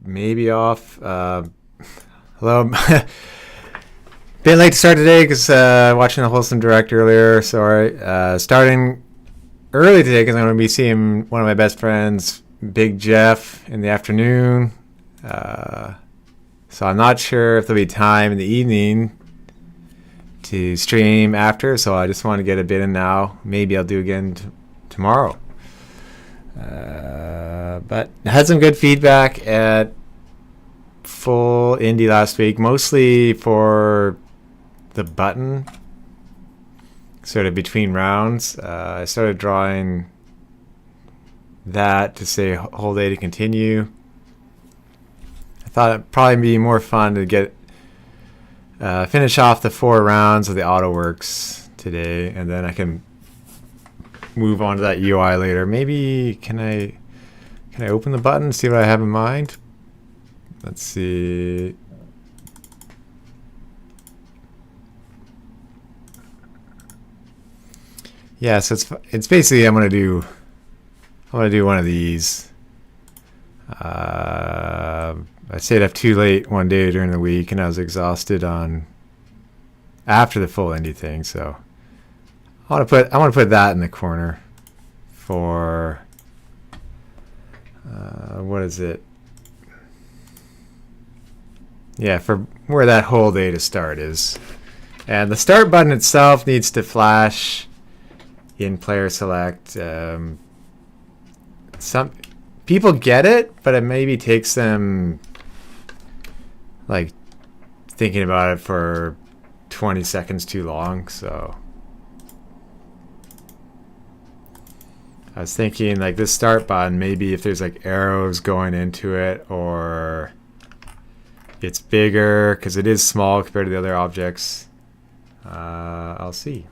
maybe off. Hello. Bit late to start today because watching the Wholesome Direct earlier. Sorry. Starting early today because I'm going to be seeing one of my best friends, Big Jeff, in the afternoon. So I'm not sure if there'll be time in the evening to stream after. So I just want to get a bit in now. Maybe I'll do again tomorrow. But had some good feedback at Full Indie last week, mostly for the button sort of between rounds. I started drawing that to say whole day to continue. I thought it'd probably be more fun to get finish off the 4 rounds of the AutoWorks today, and then I can move on to that UI later. Maybe can I open the button, see what I have in mind? Let's see. Yeah, so it's basically I'm gonna do one of these. I stayed up too late one day during the week, and I was exhausted after the full indie thing. So I want to put that in the corner for what is it? Yeah, for where that whole day to start is. And the start button itself needs to flash in player select. Some people get it, but it maybe takes them like thinking about it for 20 seconds too long. So I was thinking like this start button, maybe if there's like arrows going into it, or it's bigger because it is small compared to the other objects. I'll see.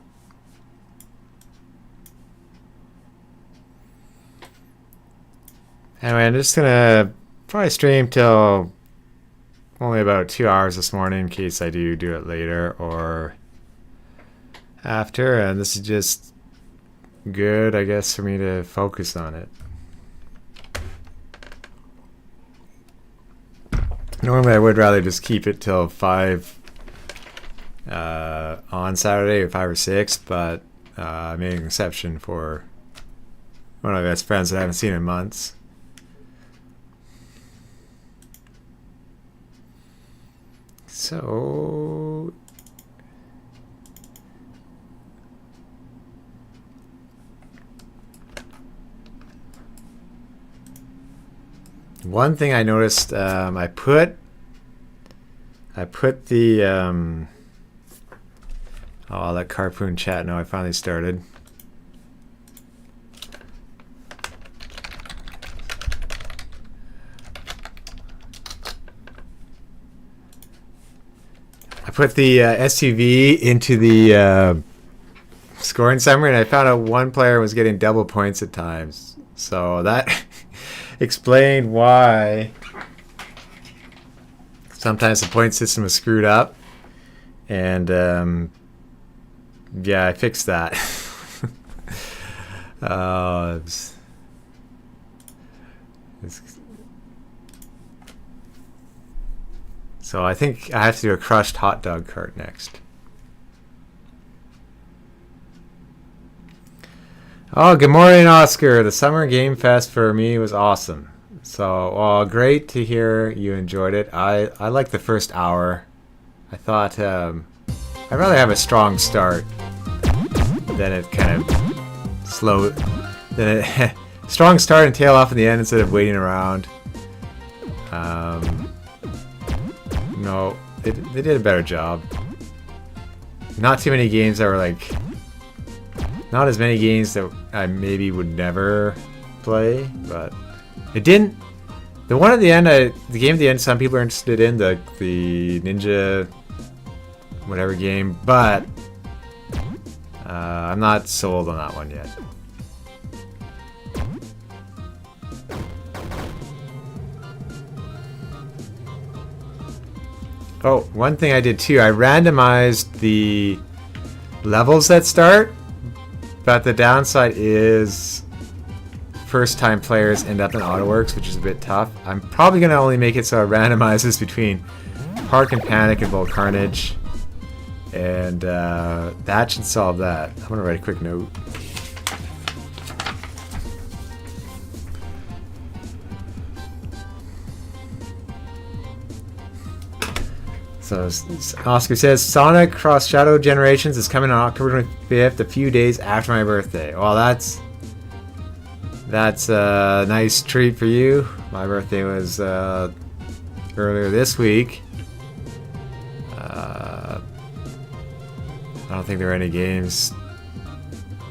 Anyway, I'm just gonna probably stream till only about 2 hours this morning in case I do it later or after, and this is just good, I guess, for me to focus on it. Normally I would rather just keep it till 5 on Saturday, or 5 or 6, but I made an exception for one of my best friends that I haven't seen in months. So one thing I noticed, I put the I'll let Carpoon chat know I finally started. I put the SUV into the scoring summary, and I found out one player was getting double points at times. So that explained why sometimes the point system is screwed up. And yeah, I fixed that. So I think I have to do a crushed hot dog cart next. Oh, good morning, Oscar. The Summer Game Fest for me was awesome. So, great to hear you enjoyed it. I liked the first hour. I thought I'd rather have a strong start than it kind of slow. Than it strong start and tail off in the end instead of waiting around. No, they did a better job. Not too many games that were like, not as many games that I maybe would never play, but it didn't. The one at the end, the game at the end, some people are interested in the Ninja whatever game, but I'm not sold on that one yet. Oh, one thing I did too, I randomized the levels that start, but the downside is first-time players end up in AutoWorks, which is a bit tough. I'm probably going to only make it so it randomizes between Park and Panic and Bolt Carnage. And that should solve that. I'm going to write a quick note. So Oscar says, Sonic Cross Shadow Generations is coming on October 25th, a few days after my birthday. Well, that's a nice treat for you. My birthday was earlier this week. I don't think there were any games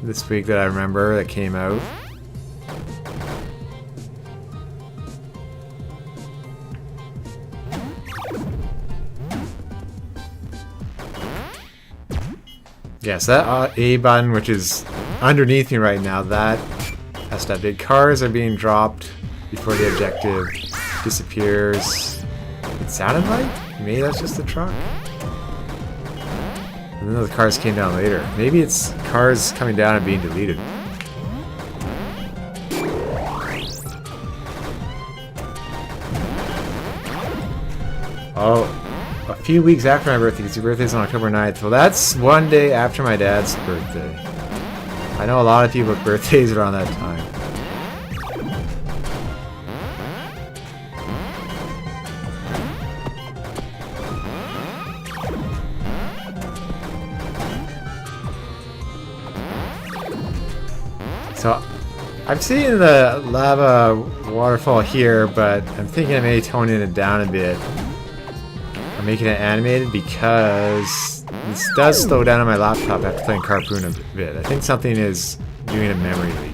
this week that I remember that came out. Yes, that A button, which is underneath me right now, that has to update. Cars are being dropped before the objective disappears. It sounded like maybe that's just the truck. And then the cars came down later. Maybe it's cars coming down and being deleted. Oh. A few weeks after my birthday, because your birthday's on October 9th. Well, that's one day after my dad's birthday. I know a lot of people's birthdays around that time. So, I'm seeing the lava waterfall here, but I'm thinking I may tone it down a bit. Making it animated because this does slow down on my laptop after playing Carpoon a bit. I think something is doing a memory leak.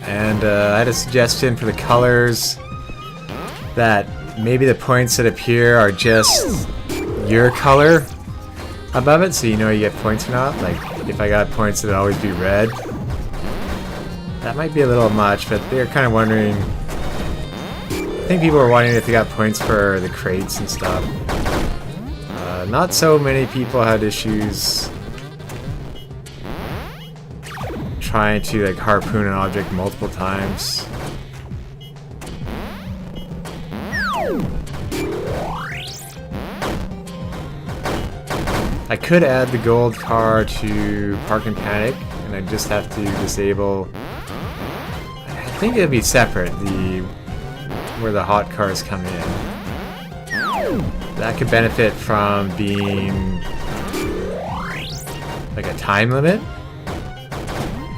And I had a suggestion for the colors that maybe the points that appear are just your color above it, so you know you get points or not. Like, if I got points, it'd always be red. That might be a little much, but they're kind of wondering. I think people were wondering if they got points for the crates and stuff. Not so many people had issues trying to like harpoon an object multiple times. I could add the gold car to Park and Panic, and I just have to disable. I think it'd be separate, where the hot cars come in. That could benefit from being like a time limit.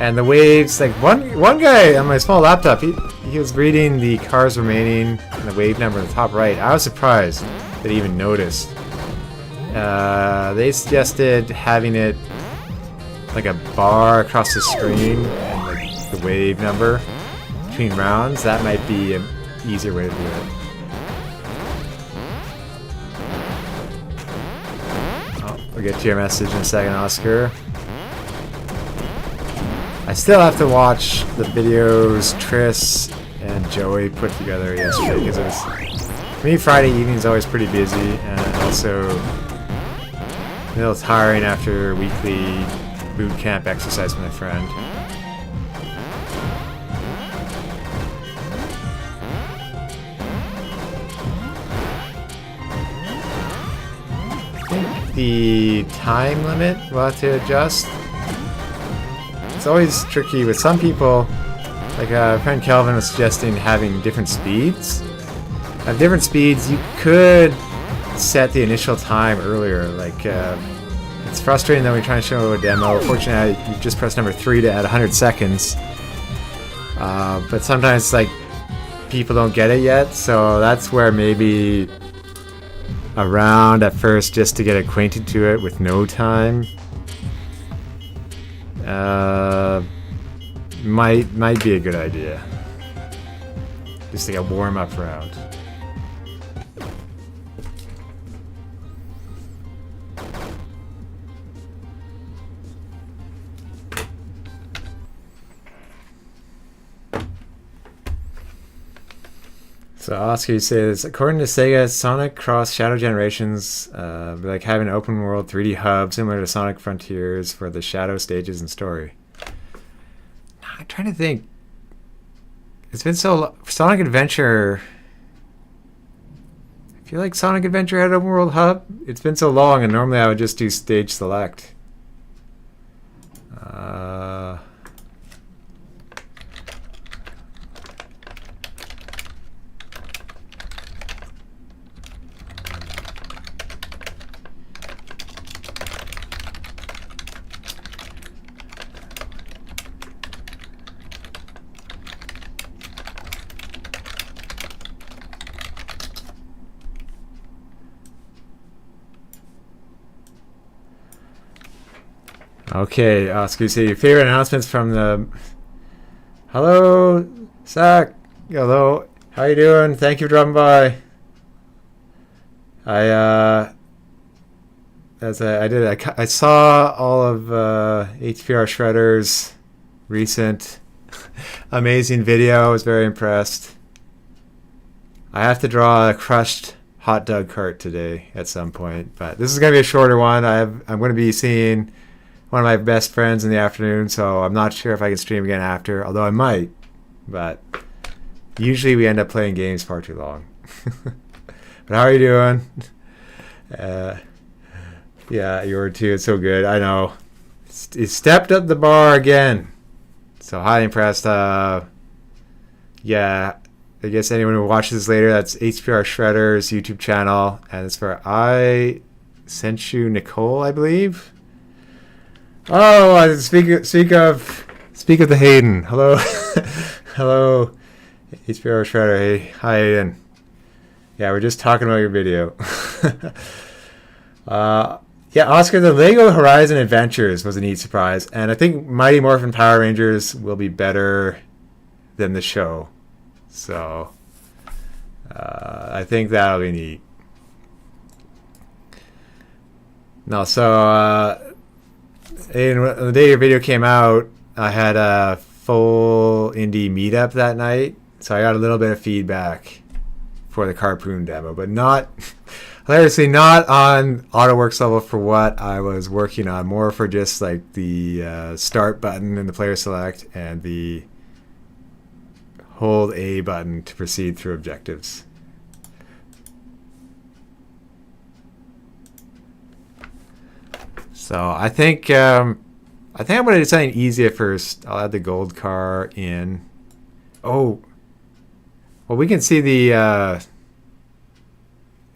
And the waves, like one guy on my small laptop, he was reading the cars remaining and the wave number in the top right. I was surprised that he even noticed. They suggested having it like a bar across the screen and like the wave number between rounds. That might be an easier way to do it. Oh, we'll get to your message in a second, Oscar. I still have to watch the videos Triss and Joey put together yesterday, because it was, for me, Friday evening is always pretty busy, and also a little tiring after weekly boot camp exercise with my friend. I think the time limit we'll have to adjust. It's always tricky with some people. Like friend Kelvin was suggesting having different speeds. At different speeds, you could set the initial time earlier. Like it's frustrating that we try to show a demo. Fortunately, you just press number 3 to add 100 seconds. But sometimes, like, people don't get it yet, so that's where maybe a round at first just to get acquainted to it with no time. Might be a good idea. Just like a warm-up round. So Oscar says, according to Sega, Sonic Cross Shadow Generations be like having an open world 3D hub similar to Sonic Frontiers for the Shadow stages and story. I'm trying to think. It's been so long. Sonic Adventure. I feel like Sonic Adventure had an open world hub. It's been so long, and normally I would just do stage select. Okay, Oscar, say your favorite announcements from the... Hello, Zach. Hello. How you doing? Thank you for dropping by. I saw all of HPR Shredder's recent amazing video. I was very impressed. I have to draw a crushed hot dog cart today at some point, but this is going to be a shorter one. I'm going to be seeing one of my best friends in the afternoon, so I'm not sure if I can stream again after, although I might, but usually we end up playing games far too long. But how are you doing? Yeah, you were too. It's so good. I know. It stepped up the bar again. So highly impressed. Yeah, I guess anyone who watches this later, that's HPR Shredder's YouTube channel, and it's for I sent you Nicole, I believe. Oh, speak of the Hayden. Hello, hello, HPR Shredder. Hey, hi Hayden. Yeah, we're just talking about your video. Yeah, Oscar, the Lego Horizon Adventures was a neat surprise, and I think Mighty Morphin Power Rangers will be better than the show. So, I think that'll be neat. No, so, the day your video came out, I had a full indie meetup that night, so I got a little bit of feedback for the Carpoon demo, but not, hilariously, not on AutoWorks level for what I was working on, more for just like the start button in the player select and the hold A button to proceed through objectives. So I think I'm going to do something easy at first. I'll add the gold car in. Oh, well, we can see the.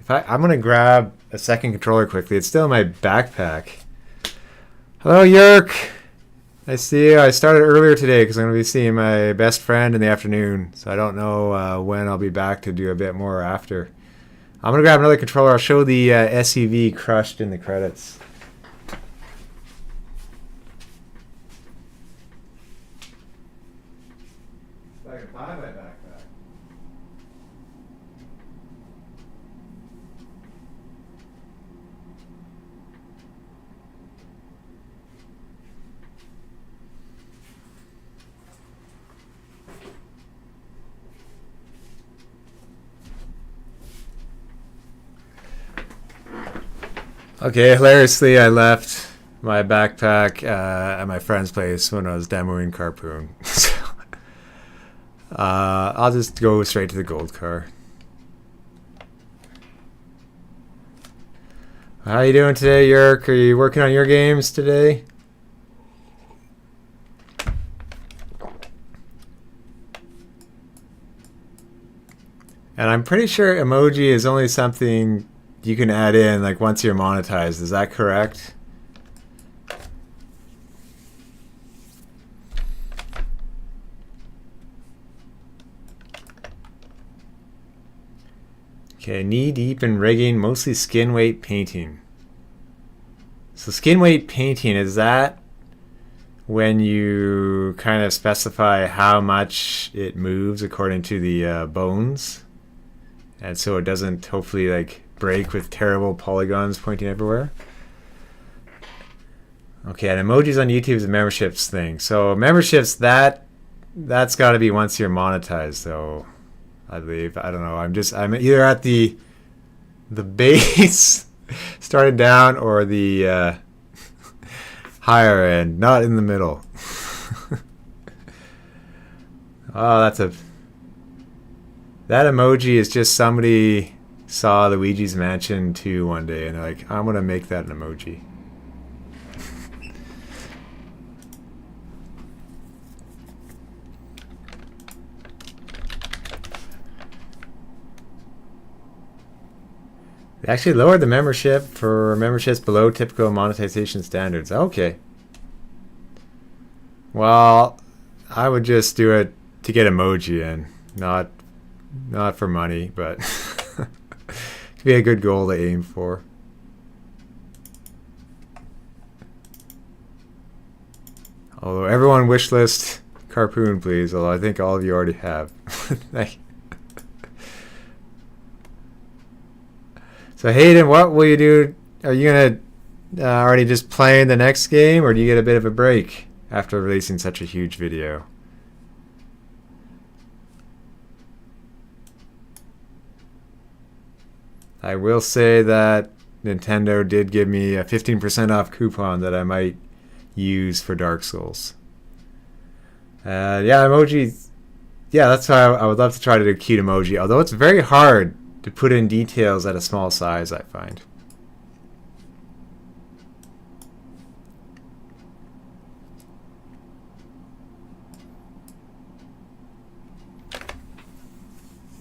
I'm going to grab a second controller quickly. It's still in my backpack. Hello, Yerk. I see you. I started earlier today because I'm going to be seeing my best friend in the afternoon. So I don't know when I'll be back to do a bit more after. I'm going to grab another controller. I'll show the SUV crushed in the credits. I can find my backpack. Okay, hilariously, I left my backpack at my friend's place when I was demoing Carpoon. So, I'll just go straight to the gold car. How you doing today, Yerk? Are you working on your games today? And I'm pretty sure emoji is only something you can add in like once you're monetized. Is that correct? Okay, knee deep in rigging, mostly skin weight painting. So skin weight painting, is that when you kind of specify how much it moves according to the bones? And so it doesn't hopefully like break with terrible polygons pointing everywhere. Okay, and emojis on YouTube is a memberships thing. So memberships, that's got to be once you're monetized, though. I believe. I don't know. I'm either at the base started down or the higher end, not in the middle. Oh, that emoji is just somebody saw Luigi's Mansion 2 one day and they're like, I'm gonna make that an emoji. They actually lowered the membership for memberships below typical monetization standards. Okay. Well, I would just do it to get emoji in, not for money, but it could be a good goal to aim for. Although everyone wishlist Carpoon, please. Although I think all of you already have. Thank you. So Hayden, what will you do? Are you gonna already just playing the next game, or do you get a bit of a break after releasing such a huge video? I will say that Nintendo did give me a 15% off coupon that I might use for Dark Souls. Yeah, emojis. Yeah, that's why I would love to try to do cute emoji, although it's very hard to put in details at a small size, I find.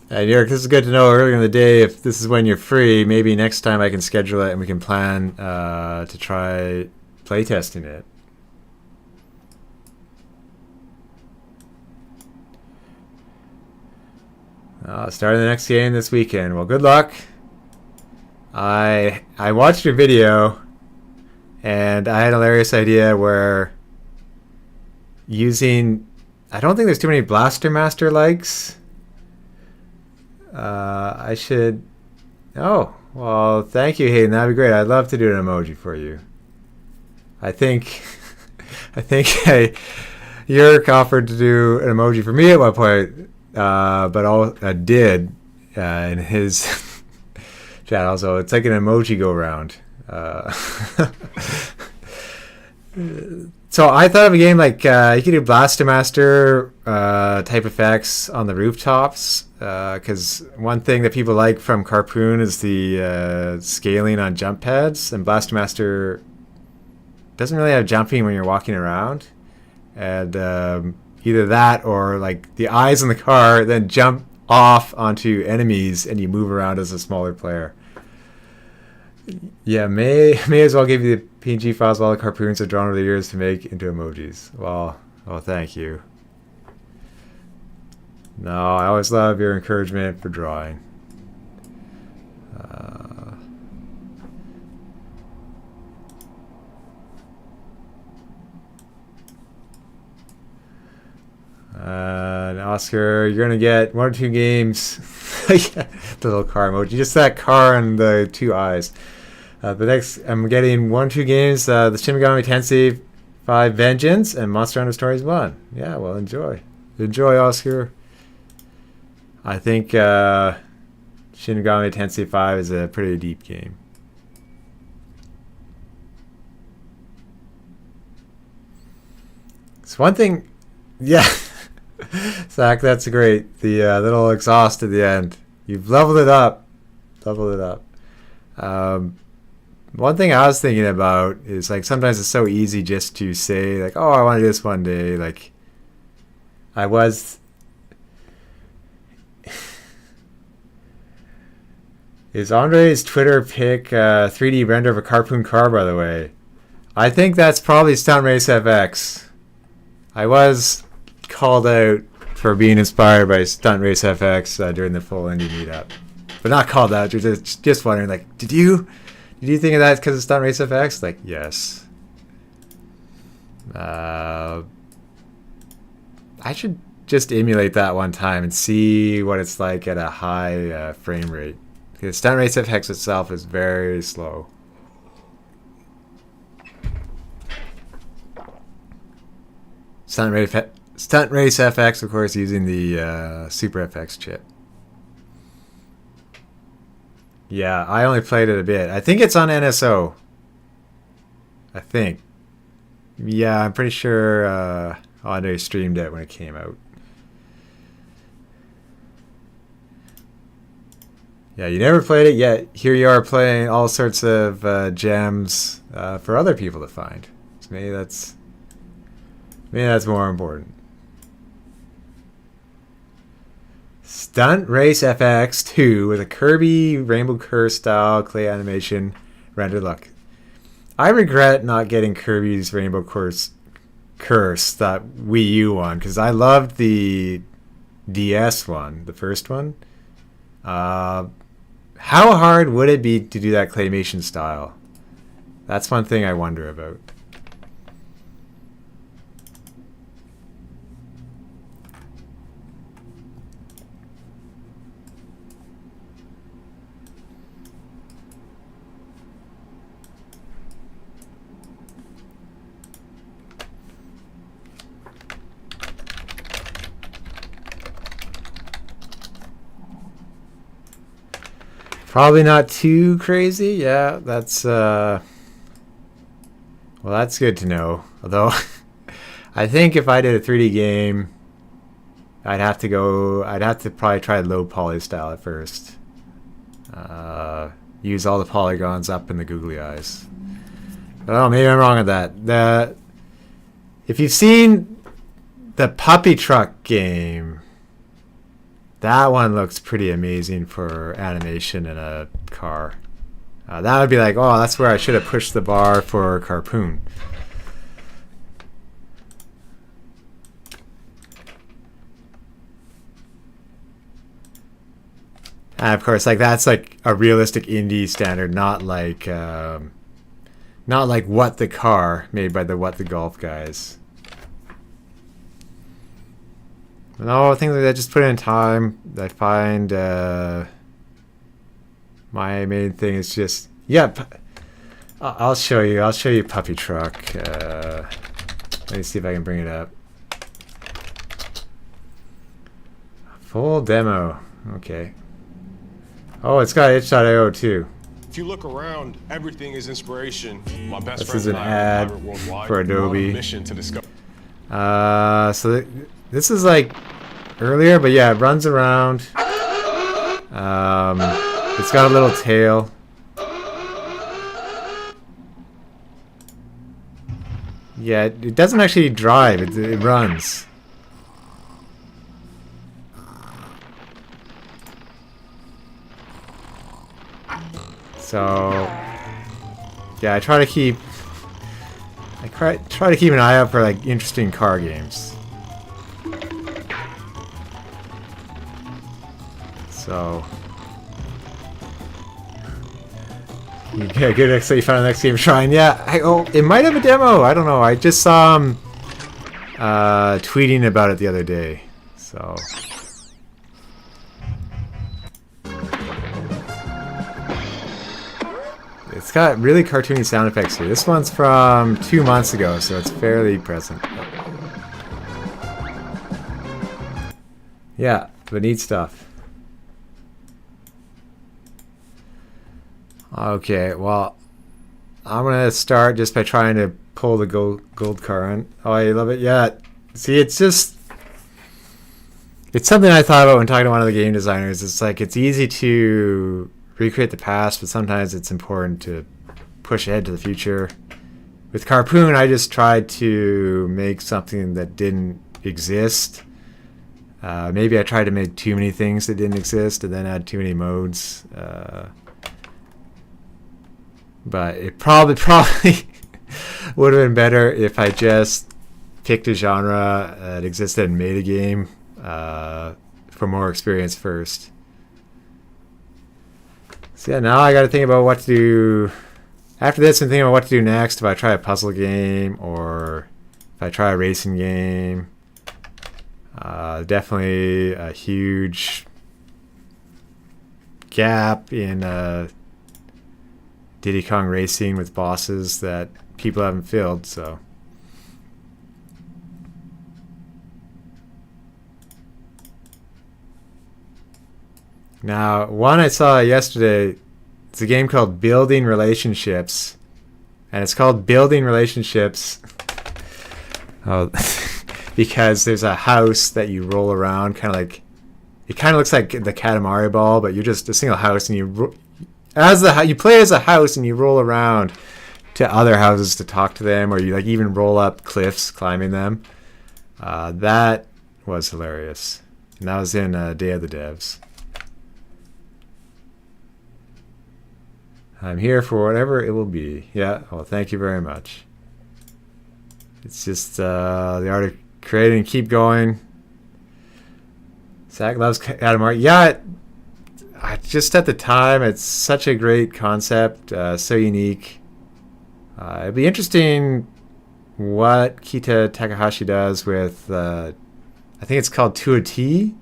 And Eric, this is good to know earlier in the day if this is when you're free. Maybe next time I can schedule it and we can plan to try playtesting it. Starting the next game this weekend. Well, good luck. I watched your video, and I had a hilarious idea where using... I don't think there's too many Blaster Master likes. I should... Oh, well, thank you, Hayden. That'd be great. I'd love to do an emoji for you. I think... Yerk offered to do an emoji for me at one point. But I did in his chat also. It's like an emoji go round. So I thought of a game like you could do Blaster Master type effects on the rooftops, because one thing that people like from Carpoon is the scaling on jump pads, and Blaster Master doesn't really have jumping when you're walking around, and either that or like the eyes in the car then jump off onto enemies and you move around as a smaller player. Yeah, may as well give you the PNG files while the Carpoons are drawn over the years to make into emojis. Well, thank you. No, I always love your encouragement for drawing. And Oscar, you're gonna get 1 or 2 games. The little car emoji, just that car and the 2 eyes. The next, I'm getting 1 or 2 games. The Shin Megami Tensei 5 Vengeance and Monster Hunter Stories 1. Yeah, well, enjoy, Oscar. I think Shin Megami Tensei 5 is a pretty deep game. It's one thing, yeah. Zach, that's great. The little exhaust at the end. You've leveled it up. One thing I was thinking about is like sometimes it's so easy just to say like, oh, I want to do this one day. Like I was. Is Andre's Twitter pic 3D render of a Carpoon car, by the way? I think that's probably Stunt Race FX. I was called out for being inspired by Stunt Race FX during the full indie meetup, but not called out. You're just wondering, like, did you think of that because of Stunt Race FX? Like, yes. I should just emulate that one time and see what it's like at a high frame rate. Because Stunt Race FX itself is very slow. Stunt Race FX, of course, using the Super FX chip. Yeah, I only played it a bit. I think it's on NSO. I think. Yeah, I'm pretty sure Andre streamed it when it came out. Yeah, you never played it yet. Here you are playing all sorts of gems for other people to find. So maybe that's more important. Stunt Race FX 2 with a Kirby Rainbow Curse style clay animation rendered look. I regret not getting Kirby's Rainbow Curse, that Wii U one, because I loved the DS one, the first one. How hard would it be to do that claymation style? That's one thing I wonder about. Probably not too crazy. Yeah, that's well, that's good to know. Although I think if I did a 3D game, I'd have to probably try low poly style at first. Use all the polygons up in the googly eyes. Oh, maybe I'm wrong on that. If you've seen the Puppy Truck game, that one looks pretty amazing for animation in a car. That would be like, oh, that's where I should have pushed the bar for Carpoon. And of course, like that's like a realistic indie standard, not like What the Car made by the What the Golf guys. No, things like that, just put in time. I find my main thing is just, yep. I'll show you Puppy Truck. Let me see if I can bring it up. Full demo. Okay. Oh, it's got itch.io too. If you look around, everything is inspiration. My best This friend is an and I ad are worldwide. for Adobe. On a mission to discover. So this is like earlier, but yeah, it runs around. It's got a little tail. Yeah, it doesn't actually drive. It runs. So yeah, I try to keep an eye out for like interesting car games. So you get a good next you found the next game shrine. Yeah, it might have a demo. I don't know. I just saw him tweeting about it the other day. So it's got really cartoony sound effects here. This one's from 2 months ago, so it's fairly present. Yeah, but neat stuff. Okay, well, I'm gonna start just by trying to pull the gold car in. Oh, I love it. Yeah, see, it's something I thought about when talking to one of the game designers. It's like it's easy to recreate the past, but sometimes it's important to push ahead to the future. With Carpoon, I just tried to make something that didn't exist. Maybe I tried to make too many things that didn't exist and then add too many modes. But it probably would have been better if I just picked a genre that existed and made a game for more experience first. So yeah, now I got to think about what to do. After this, I'm thinking about what to do next. If I try a puzzle game or if I try a racing game. Definitely a huge gap in Diddy Kong Racing with bosses that people haven't filled, so. Now, one I saw yesterday It's a game called Building Relationships. And it's called Building Relationships because there's a house that you roll around, kind of like, it kind of looks like the Katamari ball, but you're just a single house, and you play as a house, and you roll around to other houses to talk to them, or you like even roll up cliffs climbing them. That was hilarious, and that was in Day of the Devs. I'm here for whatever it will be. Yeah, well, thank you very much. It's just the art of creating. Keep going. Zach loves Katamari. Yeah, just at the time, it's such a great concept, so unique. It'd be interesting what Kita Takahashi does with, I think it's called To a T.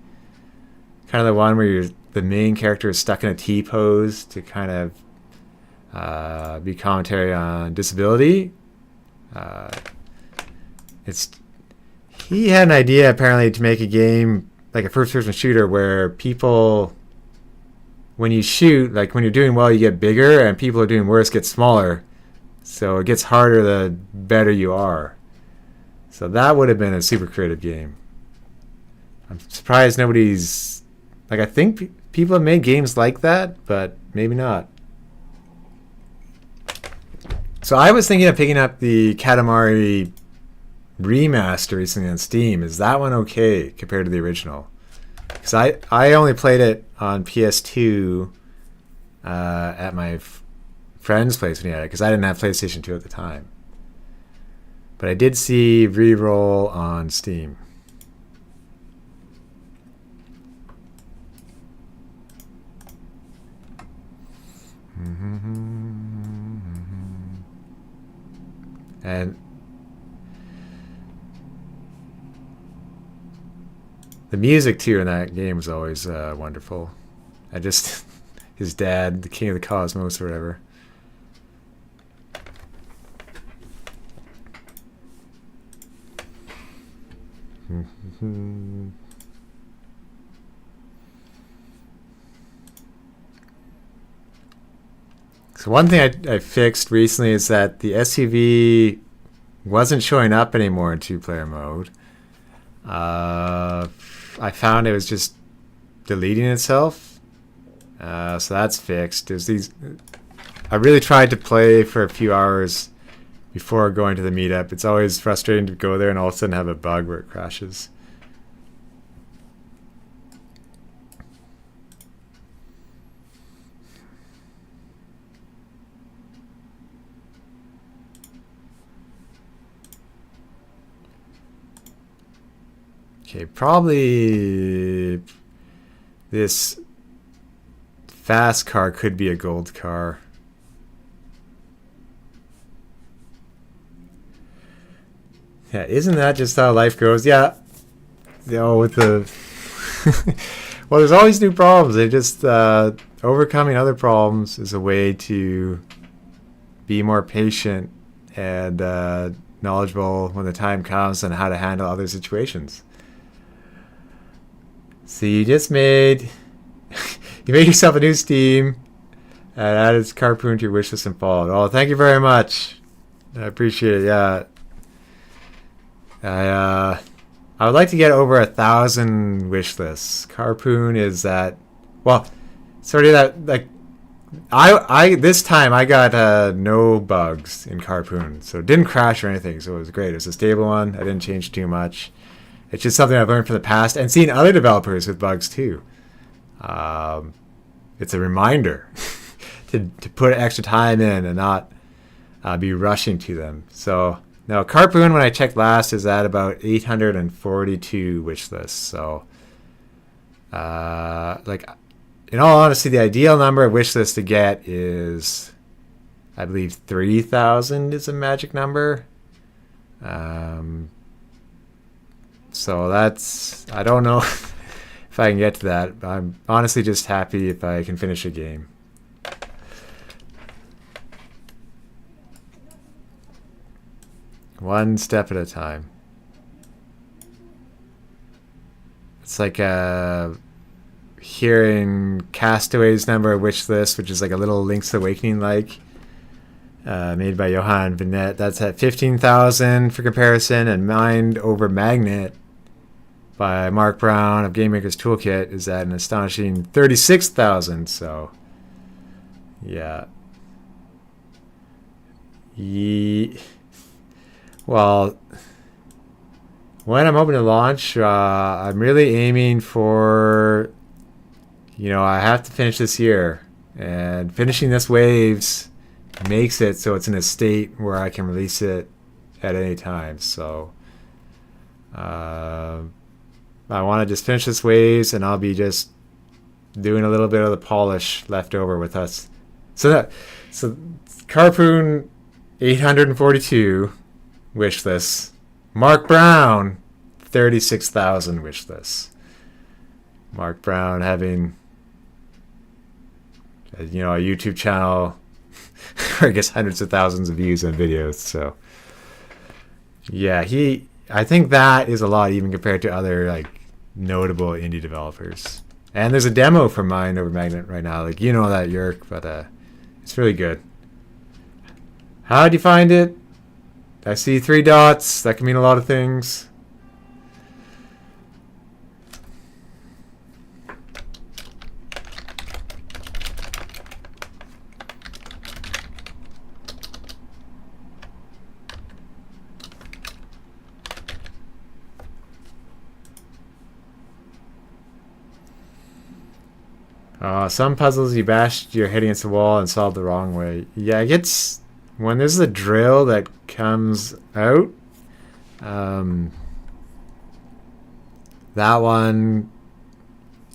Kind of the one where the main character is stuck in a T pose to kind of be commentary on disability. He had an idea apparently to make a game like a first-person shooter where people, when you shoot, like when you're doing well, you get bigger, and people are doing worse get smaller. So it gets harder the better you are. So that would have been a super creative game. I'm surprised nobody's, like, I think people have made games like that, but maybe not. So I was thinking of picking up the Katamari remaster recently on Steam. Is that one okay compared to the original? Because I only played it on PS2 at my friend's place when he had it, because I didn't have PlayStation 2 at the time. But I did see Reroll on Steam. And the music too in that game was always wonderful. His dad, the king of the cosmos or whatever. So one thing I fixed recently is that the SUV wasn't showing up anymore in two-player mode. I found it was just deleting itself. So that's fixed. I really tried to play for a few hours before going to the meetup. It's always frustrating to go there and all of a sudden have a bug where it crashes. Okay, probably this fast car could be a gold car. Yeah, isn't that just how life goes? Yeah. With the well, there's always new problems. They just overcoming other problems is a way to be more patient and knowledgeable when the time comes on how to handle other situations. So you just made yourself a new Steam and added Carpoon to your wishlist and followed. Oh, thank you very much. I appreciate it. Yeah. I would like to get over 1,000 wish lists. Carpoon is at, well, sort of that, like, I this time I got no bugs in Carpoon, so it didn't crash or anything, so it was great. It was a stable one. I didn't change too much. It's just something I've learned from the past and seen other developers with bugs too. It's a reminder to put extra time in and not be rushing to them. So now Carpoon, when I checked last, is at about 842 wish lists. So like, in all honesty, the ideal number of wish lists to get is, I believe, 3,000 is a magic number. So that's, I don't know if I can get to that. I'm honestly just happy if I can finish a game. One step at a time. It's like hearing Castaway's number wish list, which is like a little Link's Awakening made by Johan Vinette. That's at 15,000 for comparison, and Mind Over Magnet by Mark Brown of GameMaker's Toolkit is at an astonishing 36,000. So, yeah. Well, when I'm hoping to launch, I'm really aiming for, I have to finish this year. And finishing this Waves makes it so it's in a state where I can release it at any time. So I want to just finish this Waves, and I'll be just doing a little bit of the polish left over with us. So Carpoon 842 wish lists. Mark Brown 36,000 wish lists. Mark Brown having a YouTube channel, I guess hundreds of thousands of views on videos. So yeah, I think that is a lot even compared to other notable indie developers. And there's a demo from Mind Over Magnet right now, that Yerk, but it's really good. How'd you find it? I see 3 dots. That can mean a lot of things. Some puzzles you bashed your head against the wall and solved the wrong way. Yeah, it gets... When there's a drill that comes out, that one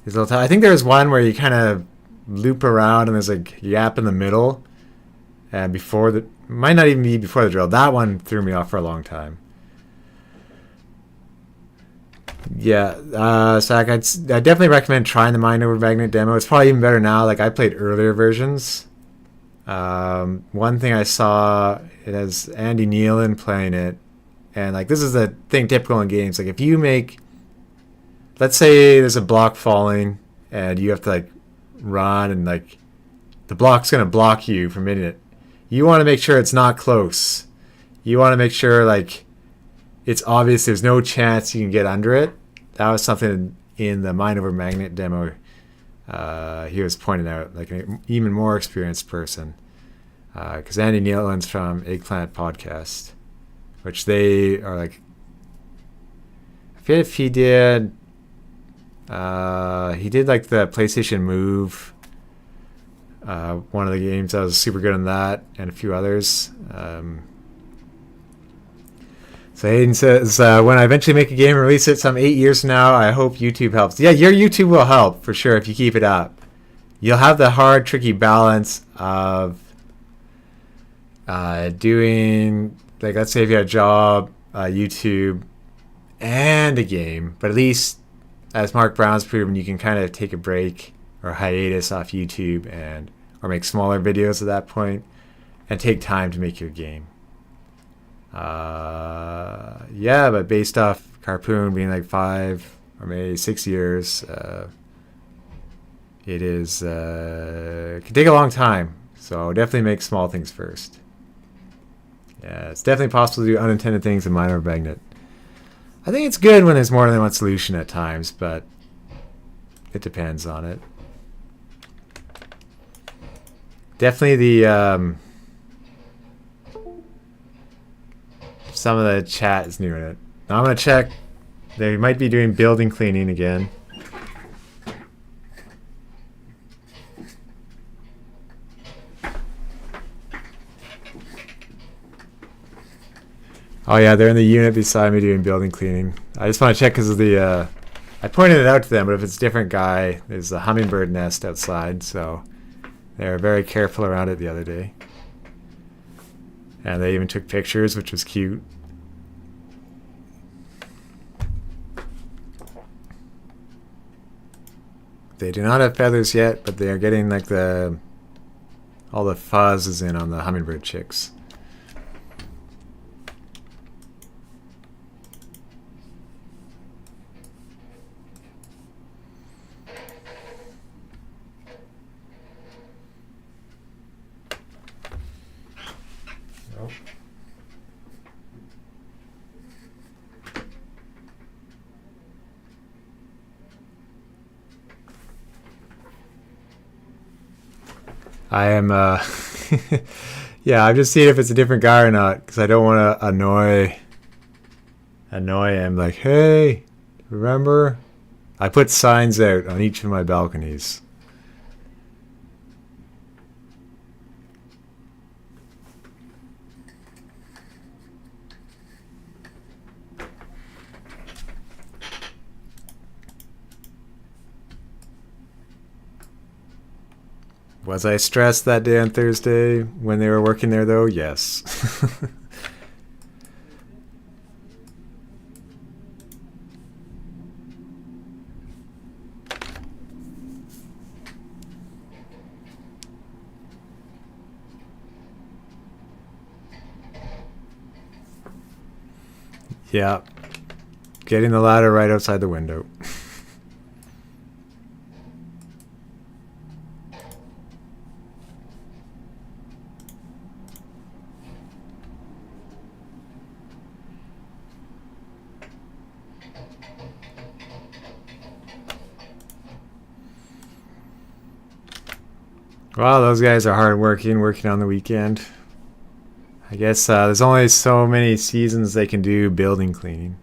is a little tough. I think there's one where you kind of loop around and there's a gap in the middle, and might not even be before the drill. That one threw me off for a long time. Yeah, Zach, I definitely recommend trying the Mind Over Magnet demo. It's probably even better now. I played earlier versions. One thing I saw, it has Andy Nealon playing it, and this is the thing typical in games. If you make, let's say there's a block falling and you have to run, and the block's gonna block you from hitting it. You want to make sure it's not close. You want to make sure it's obvious there's no chance you can get under it. That was something in the Mind Over Magnet demo. He was pointing out, an even more experienced person, because Andy Nealon's from Eggplant Podcast, which they are I forget if he did the PlayStation Move, one of the games that was super good on that, and a few others. So Hayden says, when I eventually make a game and release it some 8 years from now, I hope YouTube helps. Yeah, your YouTube will help for sure if you keep it up. You'll have the hard, tricky balance of doing, let's say if you had a job, YouTube, and a game. But at least, as Mark Brown's proven, you can kind of take a break or hiatus off YouTube or make smaller videos at that point and take time to make your game. Yeah, but based off Carpoon being 5 or maybe 6 years, it is can take a long time. So definitely make small things first. Yeah, it's definitely possible to do unintended things in Mind Over Magnet. I think it's good when there's more than one solution at times, but it depends on it. Definitely the some of the chat is new in it. Now I'm going to check. They might be doing building cleaning again. Oh yeah, they're in the unit beside me doing building cleaning. I just want to check because of the... I pointed it out to them, but if it's a different guy, there's a hummingbird nest outside, so they were very careful around it the other day. And they even took pictures, which was cute. They do not have feathers yet, but they are getting all the fuzz is in on the hummingbird chicks. I am, yeah, I'm just seeing if it's a different guy or not, because I don't want to annoy him. Like, hey, remember? I put signs out on each of my balconies. Was I stressed that day on Thursday when they were working there, though? Yes. Yeah. Getting the ladder right outside the window. Well, those guys are hardworking, working on the weekend. I guess there's only so many seasons they can do building cleaning.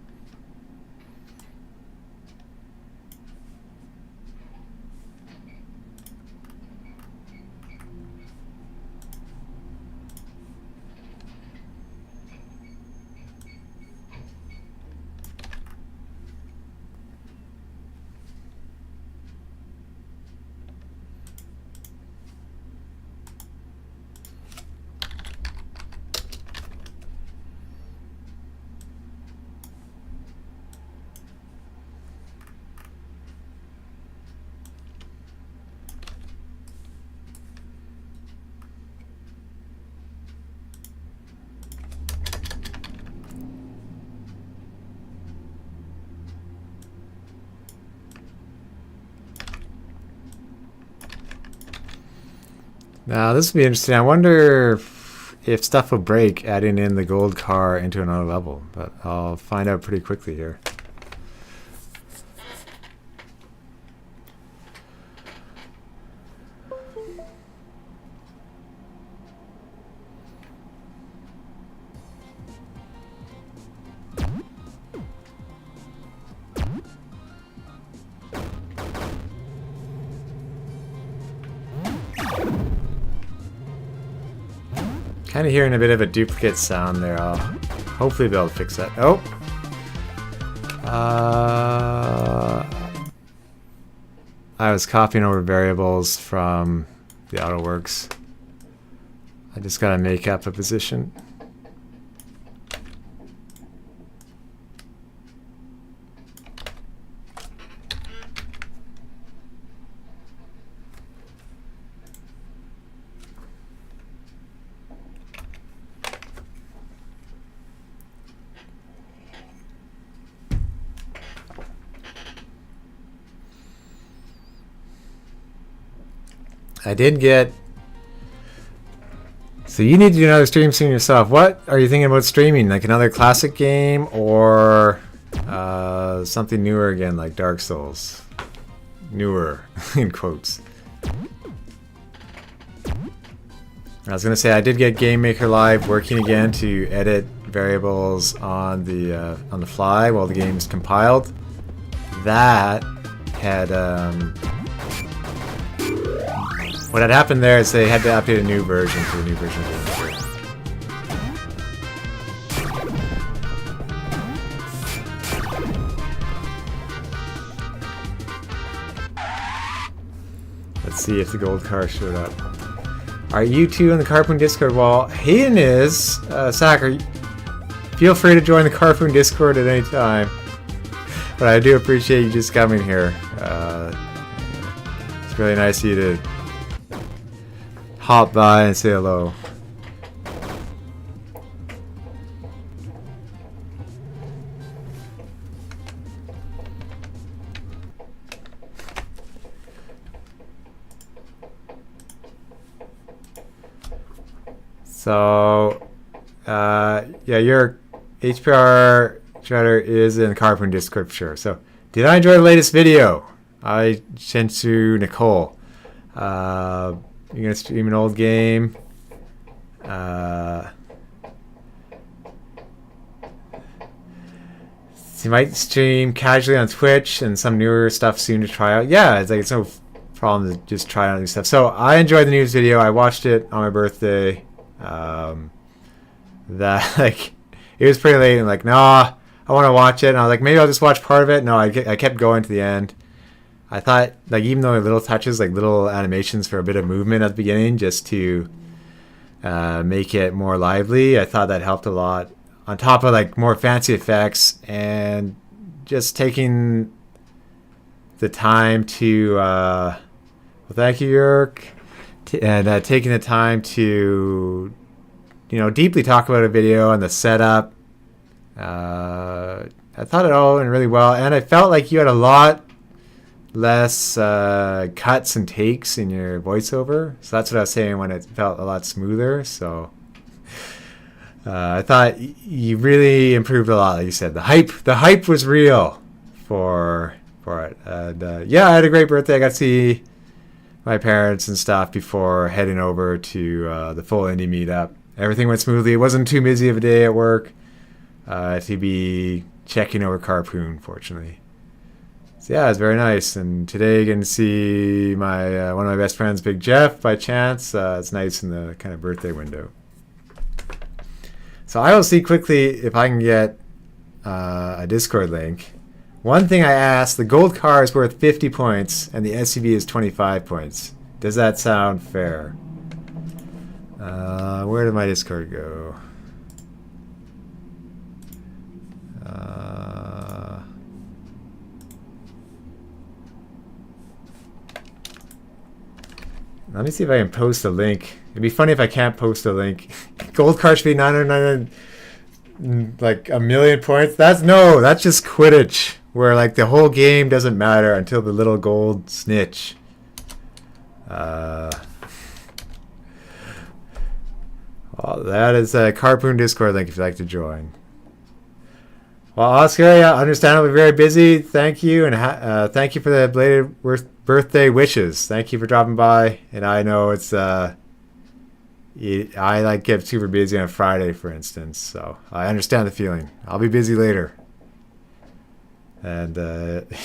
Now, this would be interesting. I wonder if stuff will break adding in the gold car into another level, but I'll find out pretty quickly here. Kind of hearing a bit of a duplicate sound there. I'll hopefully be able to fix that. Oh! I was copying over variables from the AutoWorks. I just gotta make up a position. I did get... So you need to do another stream soon yourself. What are you thinking about streaming? Like another classic game or something newer again, like Dark Souls? Newer, in quotes. I was going to say I did get GameMaker Live working again to edit variables on the fly while the game's compiled. That had... what had happened there is they had to update a new version for the new version of GameMaker. Let's see if the gold car showed up. Are you two in the Carpoon Discord? Well, Hayden is. Sacker, feel free to join the Carpoon Discord at any time. But I do appreciate you just coming here. It's really nice of you to hop by and say hello. So, yeah, your HPR Shredder is in Carpoon Discord for sure. So, did I enjoy the latest video? I sent to Nicole. You're gonna stream an old game. You might stream casually on Twitch and some newer stuff soon to try out. Yeah, it's like it's no problem to just try out new stuff. So I enjoyed the news video. I watched it on my birthday. That like it was pretty late and like nah, I want to watch it. And I was like maybe I'll just watch part of it. No, I kept going to the end. I thought like even though little touches like little animations for a bit of movement at the beginning just to make it more lively, I thought that helped a lot. On top of like more fancy effects and just taking the time to well, thank you, Yerk, and taking the time to deeply talk about a video and the setup. I thought it all went really well, and I felt like you had a lot less cuts and takes in your voiceover. So that's what I was saying when it felt a lot smoother. So I thought you really improved a lot. Like you said, the hype was real for it. And yeah, I had a great birthday. I got to see my parents and stuff before heading over to the full indie meetup. Everything went smoothly. It wasn't too busy of a day at work to be checking over Carpoon, fortunately. So yeah, it was very nice. And today, getting to see my one of my best friends, Big Jeff, by chance. It's nice in the kind of birthday window. So I will see quickly if I can get a Discord link. One thing I asked, the gold car is worth 50 points and the SUV is 25 points. Does that sound fair? Where did my Discord go? Let me see if I can post a link. It'd be funny if I can't post a link. Gold card should be 999, like a million points. That's just Quidditch, where like the whole game doesn't matter until the little gold snitch. Well, that is a Carpoon Discord link if you'd like to join. Well, Oscar, yeah, understandably very busy. Thank you, and thank you for the belated birthday wishes. Thank you for dropping by. And I know it's I like get super busy on Friday, for instance. So I understand the feeling. I'll be busy later. And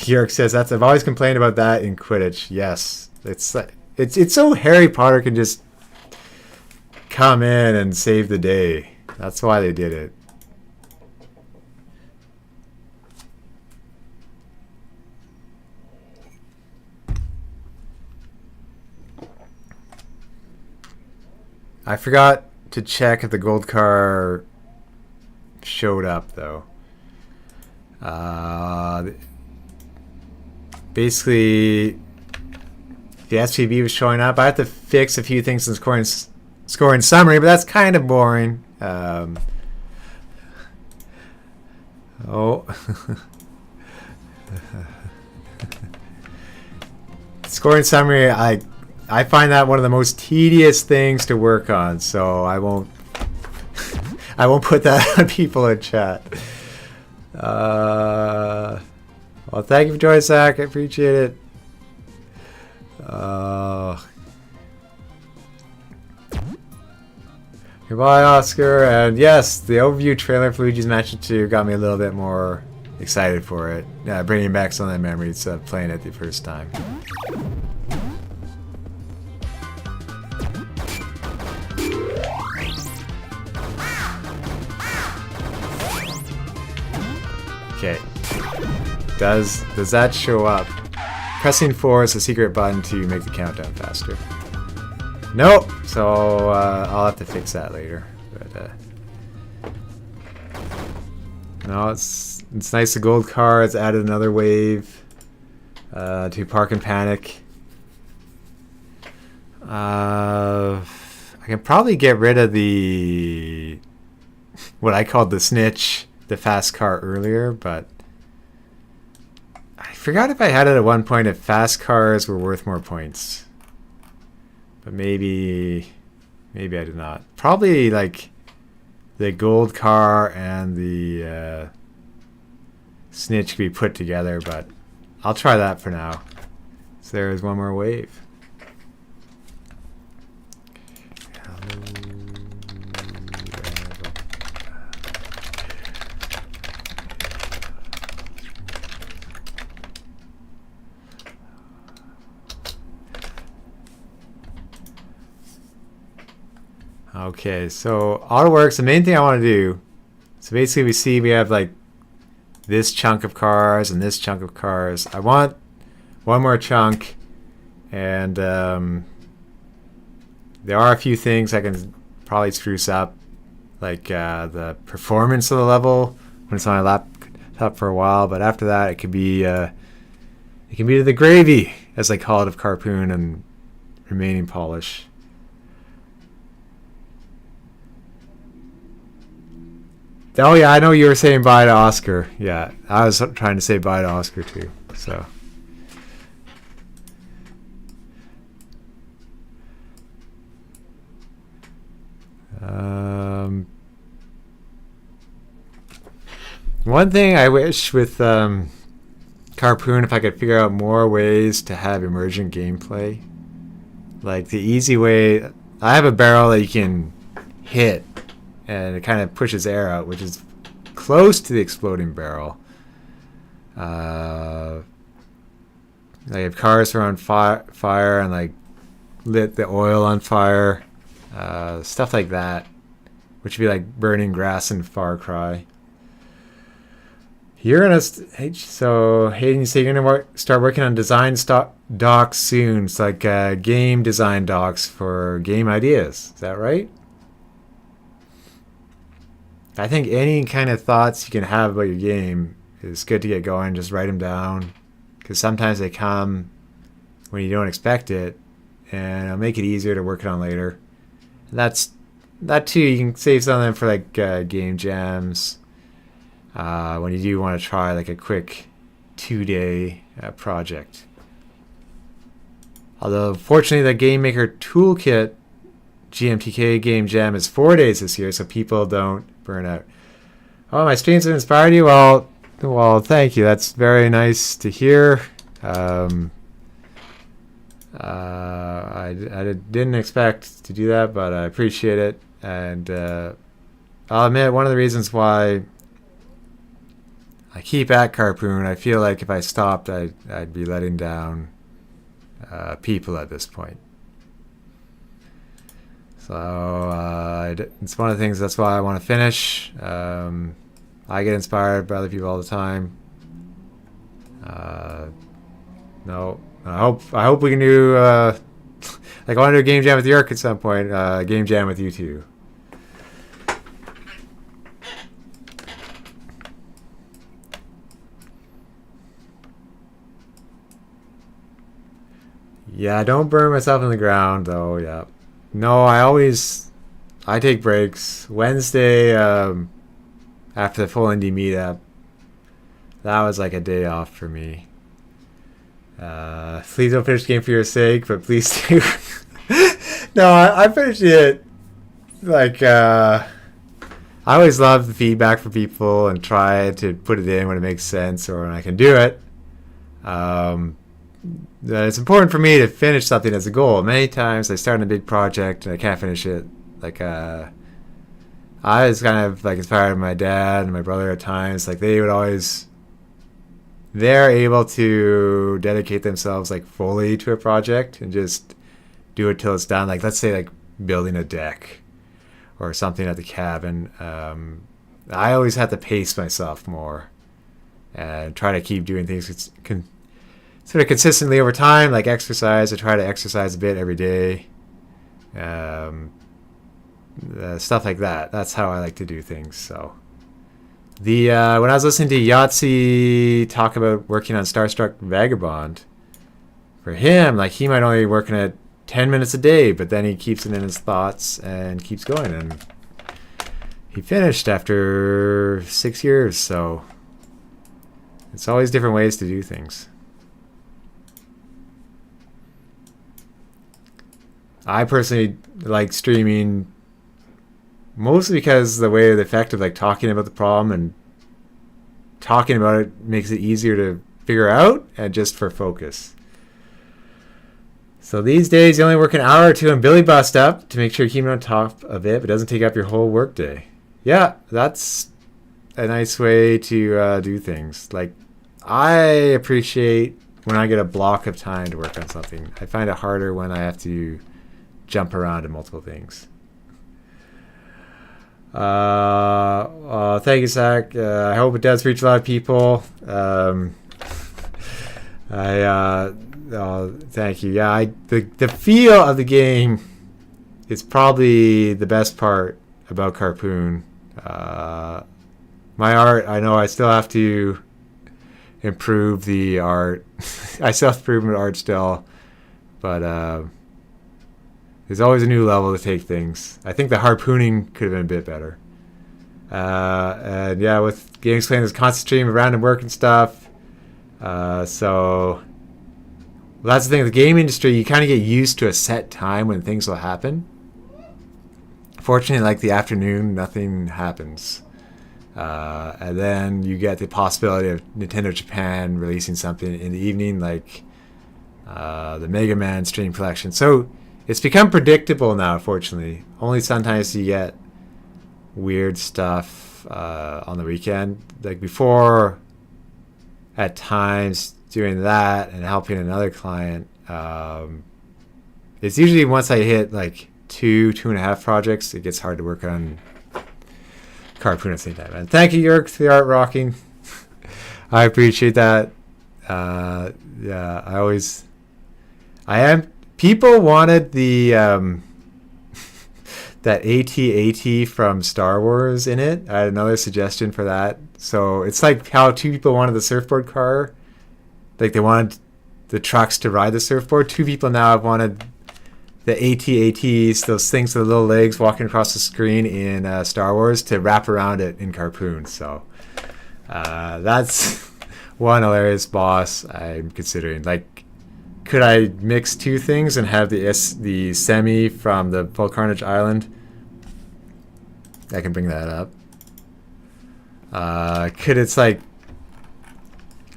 Yerk says I've always complained about that in Quidditch. Yes, it's so Harry Potter can just come in and save the day. That's why they did it. I forgot to check if the gold car showed up, though. Basically, the SPB was showing up. I have to fix a few things in scoring summary, but that's kind of boring. Scoring summary, I find that one of the most tedious things to work on, so I won't put that on people in chat. Well, thank you for joining, Zach. I appreciate it. Goodbye, Oscar. And yes, the overview trailer for Luigi's Mansion 2 got me a little bit more excited for it. Bringing back some of the memories of playing it the first time. Okay. Does that show up? Pressing 4 is a secret button to make the countdown faster. Nope. So I'll have to fix that later. But no, it's nice. The gold car has added another wave to Park and Panic. I can probably get rid of the what I called the snitch, the fast car earlier, but I forgot if I had it at one point if fast cars were worth more points. But maybe I did not. Probably like the gold car and the snitch could be put together, but I'll try that for now. So there's one more wave. Okay, so AutoWorks, the main thing I want to do, so basically we have like this chunk of cars and this chunk of cars. I want one more chunk, and there are a few things I can probably spruce up, like the performance of the level when it's on my laptop for a while, but after that it can be the gravy, as I call it, of Carpoon and remaining polish. Oh yeah, I know you were saying bye to Oscar. Yeah, I was trying to say bye to Oscar too. So. One thing I wish with Carpoon, if I could figure out more ways to have emergent gameplay. Like the easy way, I have a barrel that you can hit and it kind of pushes air out, which is close to the exploding barrel. Like if cars are on fire and like lit the oil on fire, stuff like that, which would be like burning grass in Far Cry. You're gonna so Hayden, you say you're gonna start working on design docs soon. It's like game design docs for game ideas. Is that right? I think any kind of thoughts you can have about your game is good to get going. Just write them down, because sometimes they come when you don't expect it, and it'll make it easier to work it on later. And that too. You can save some of them for like game jams. When you do want to try like a quick 2-day project. Although fortunately the GameMaker Toolkit GMTK Game Jam is 4 days this year, so people don't burn out. Oh, my streams have inspired you? Well, thank you. That's very nice to hear. I didn't expect to do that, but I appreciate it. And I'll admit, one of the reasons why I keep at Carpoon, I feel like if I stopped, I'd be letting down people at this point. So it's one of the things, that's why I want to finish. I get inspired by other people all the time. No, I hope we can do like I want to do a game jam with York at some point. Game jam with you too. Yeah, don't burn myself in the ground though. Yeah, no, I take breaks. Wednesday after the full indie meetup, that was like a day off for me. Please don't finish the game for your sake, but please do. No, I finished it. Like I always love the feedback from people and try to put it in when it makes sense or when I can do it. It's important for me to finish something as a goal. Many times I start on a big project and I can't finish it. Like I was kind of like inspired by my dad and my brother at times. Like they're able to dedicate themselves like fully to a project and just do it till it's done. Like let's say like building a deck or something at the cabin. I always have to pace myself more and try to keep doing things sort of consistently over time, like exercise. I try to exercise a bit every day. Stuff like that. That's how I like to do things. So when I was listening to Yahtzee talk about working on Starstruck Vagabond, for him, like he might only be working at 10 minutes a day, but then he keeps it in his thoughts and keeps going. And he finished after 6 years. So it's always different ways to do things. I personally like streaming mostly because the effect of like talking about the problem and talking about it makes it easier to figure out and just for focus. So these days you only work an hour or two on Billy Bust Up to make sure you're keeping on top of it, but it doesn't take up your whole work day. Yeah, that's a nice way to do things. Like I appreciate when I get a block of time to work on something. I find it harder when I have to jump around to multiple things. Thank you, Zach. I hope it does reach a lot of people. Thank you. Yeah, the feel of the game is probably the best part about Carpoon. My art, I know I still have to improve the art. I still have to improve the art still, but there's always a new level to take things. I think the harpooning could have been a bit better. And yeah, with games playing, there's constant stream of random work and stuff. So that's the thing. The game industry, you kind of get used to a set time when things will happen. Fortunately, like the afternoon, nothing happens. And then you get the possibility of Nintendo Japan releasing something in the evening, like the Mega Man Stream Collection. So it's become predictable now, fortunately. Only sometimes you get weird stuff on the weekend. Like before, at times doing that and helping another client, it's usually once I hit like 2.5 projects, it gets hard to work on Carpoon at the same time. And thank you, Jörg, for the art rocking. I appreciate that. Yeah, people wanted the that AT-AT from Star Wars in it. I had another suggestion for that. So it's like how two people wanted the surfboard car. Like they wanted the trucks to ride the surfboard. Two people now have wanted the AT-ATs, those things with the little legs walking across the screen in Star Wars, to wrap around it in Carpoon. So that's one hilarious boss I'm considering. Like, could I mix two things and have the semi from the Full Carnage Island? I can bring that up.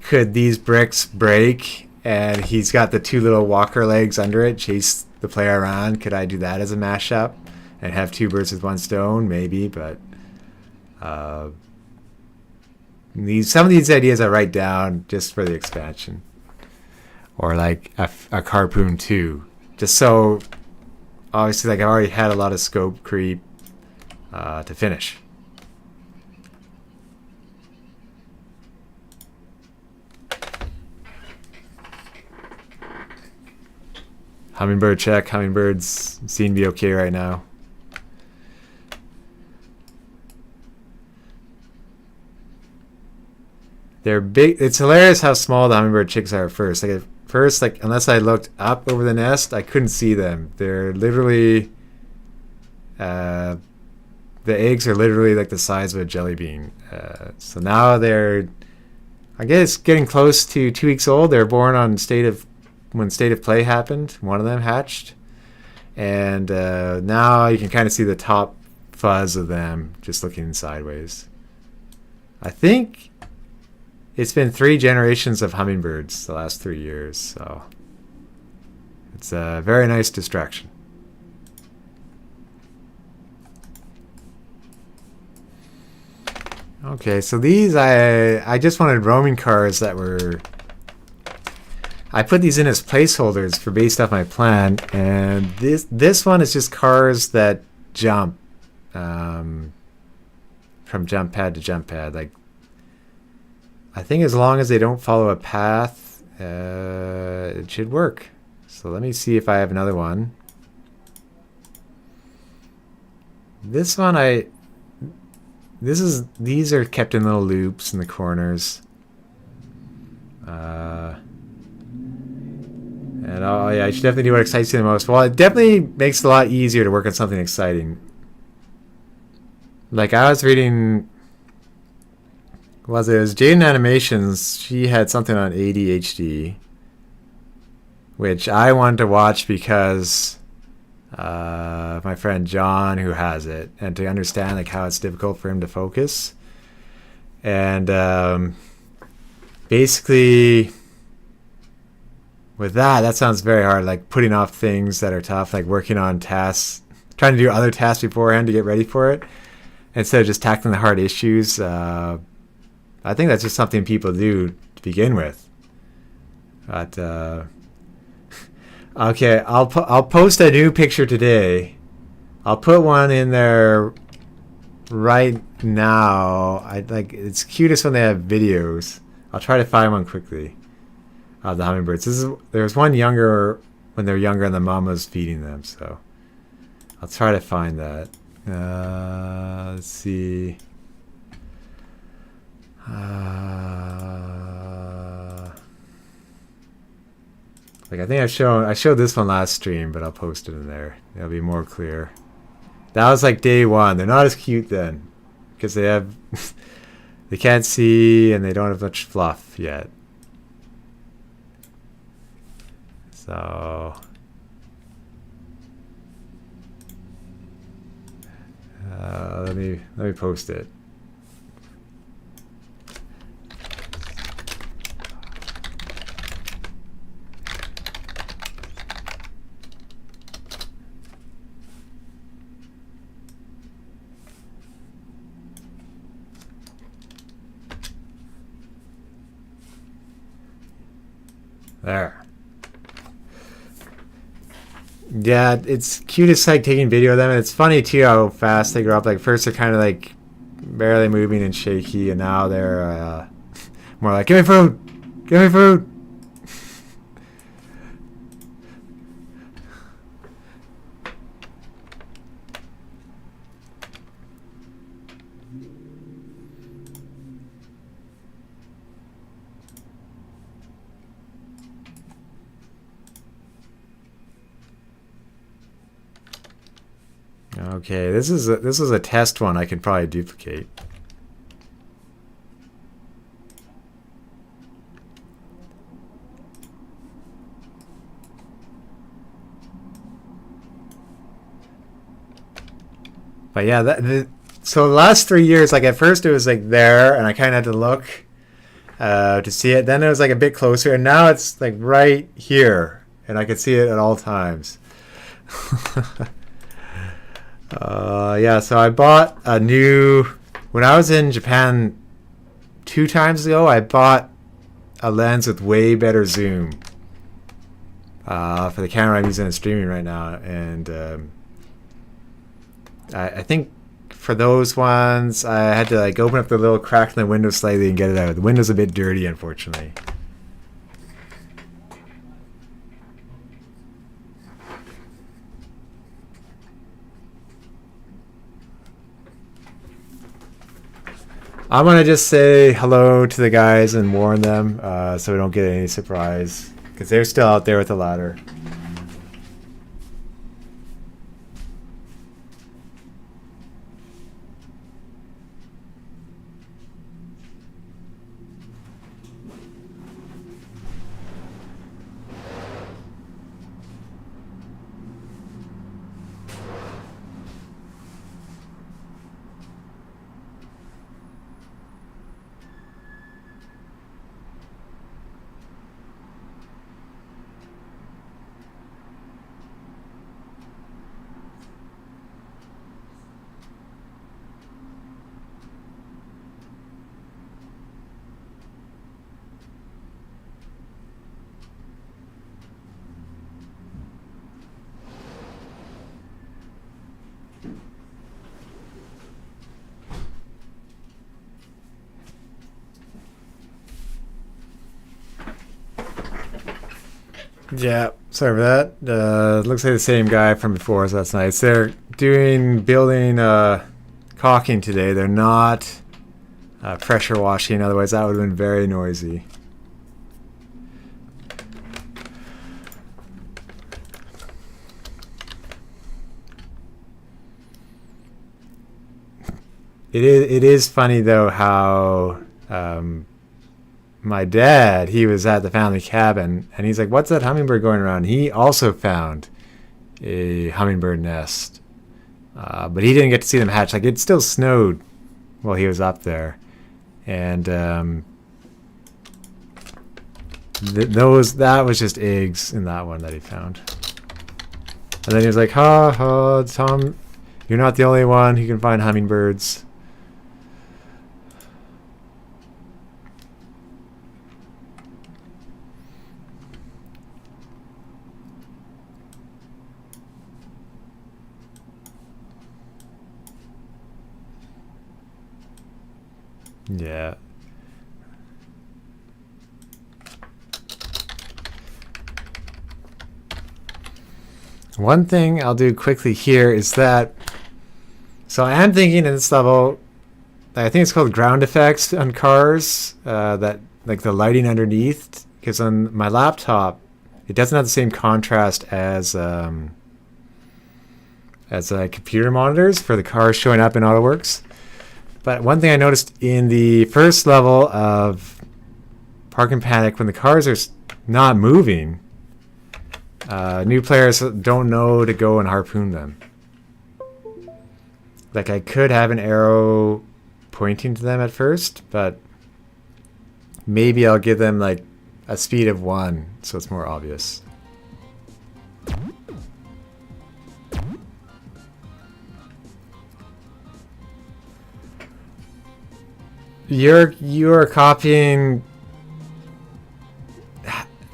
Could these bricks break and he's got the two little walker legs under it, chase the player around? Could I do that as a mashup and have two birds with one stone? Maybe, but some of these ideas I write down just for the expansion, or like a Carpoon 2, just so obviously like I already had a lot of scope creep to finish. Hummingbird check. Hummingbirds seem to be okay right now. They're big. It's hilarious how small the hummingbird chicks are at first. Like at first, like unless I looked up over the nest, I couldn't see them. They're literally, the eggs are literally like the size of a jelly bean. So now they're, I guess, getting close to 2 weeks old. They're born on when State of Play happened. One of them hatched, and now you can kind of see the top fuzz of them just looking sideways. I think it's been 3 generations of hummingbirds the last 3 years, so it's a very nice distraction. Okay, so these I just wanted roaming cars that were. I put these in as placeholders for based off my plan, and this one is just cars that jump from jump pad to jump pad. Like, I think as long as they don't follow a path, it should work. So let me see if I have another one. This one these are kept in little loops in the corners. And oh yeah, I should definitely do what excites you the most. Well, it definitely makes it a lot easier to work on something exciting. Like I was reading, it was Jaden Animations. She had something on ADHD, which I wanted to watch because my friend John, who has it, and to understand like how it's difficult for him to focus. And basically, with that sounds very hard. Like putting off things that are tough, like working on tasks, trying to do other tasks beforehand to get ready for it, instead of just tackling the hard issues. I think that's just something people do to begin with. But okay, I'll post a new picture today. I'll put one in there right now. I like it's cutest when they have videos. I'll try to find one quickly of the hummingbirds. There's one younger when they're younger and the mom was feeding them. So I'll try to find that. Let's see. Like I think I showed this one last stream, but I'll post it in there. It'll be more clear. That was like day one. They're not as cute then, because they have they can't see and they don't have much fluff yet. So let me post it. There. Yeah, it's cute as like taking video of them, and it's funny too how fast they grow up. Like first they're kind of like barely moving and shaky, and now they're more like, give me food, give me food. Okay, this is a test one I can probably duplicate. But yeah, so the last 3 years, like at first it was like there, and I kind of had to look to see it. Then it was like a bit closer, and now it's like right here, and I could see it at all times. Yeah, so I bought a new... When I was in Japan 2 times ago, I bought a lens with way better zoom for the camera I'm using and streaming right now. And I think for those ones, I had to like open up the little crack in the window slightly and get it out. The window's a bit dirty, unfortunately. I'm going to just say hello to the guys and warn them so we don't get any surprise. Because they're still out there with the ladder. Yeah, sorry for that. Looks like the same guy from before, so that's nice. They're building caulking today. They're not pressure washing, otherwise that would have been very noisy. It is funny though how my dad, he was at the family cabin, and he's like, what's that hummingbird going around? He also found a hummingbird nest, but he didn't get to see them hatch. Like, it still snowed while he was up there, and that was just eggs in that one that he found. And then he was like, ha ha, Tom, you're not the only one who can find hummingbirds. Yeah. One thing I'll do quickly here is that, so I am thinking in this level, I think it's called ground effects on cars, that like the lighting underneath, because on my laptop, it doesn't have the same contrast as computer monitors for the cars showing up in AutoWorks. But one thing I noticed in the first level of Park and Panic, when the cars are not moving, new players don't know to go and harpoon them. Like, I could have an arrow pointing to them at first, but maybe I'll give them like a speed of 1 so it's more obvious. You're copying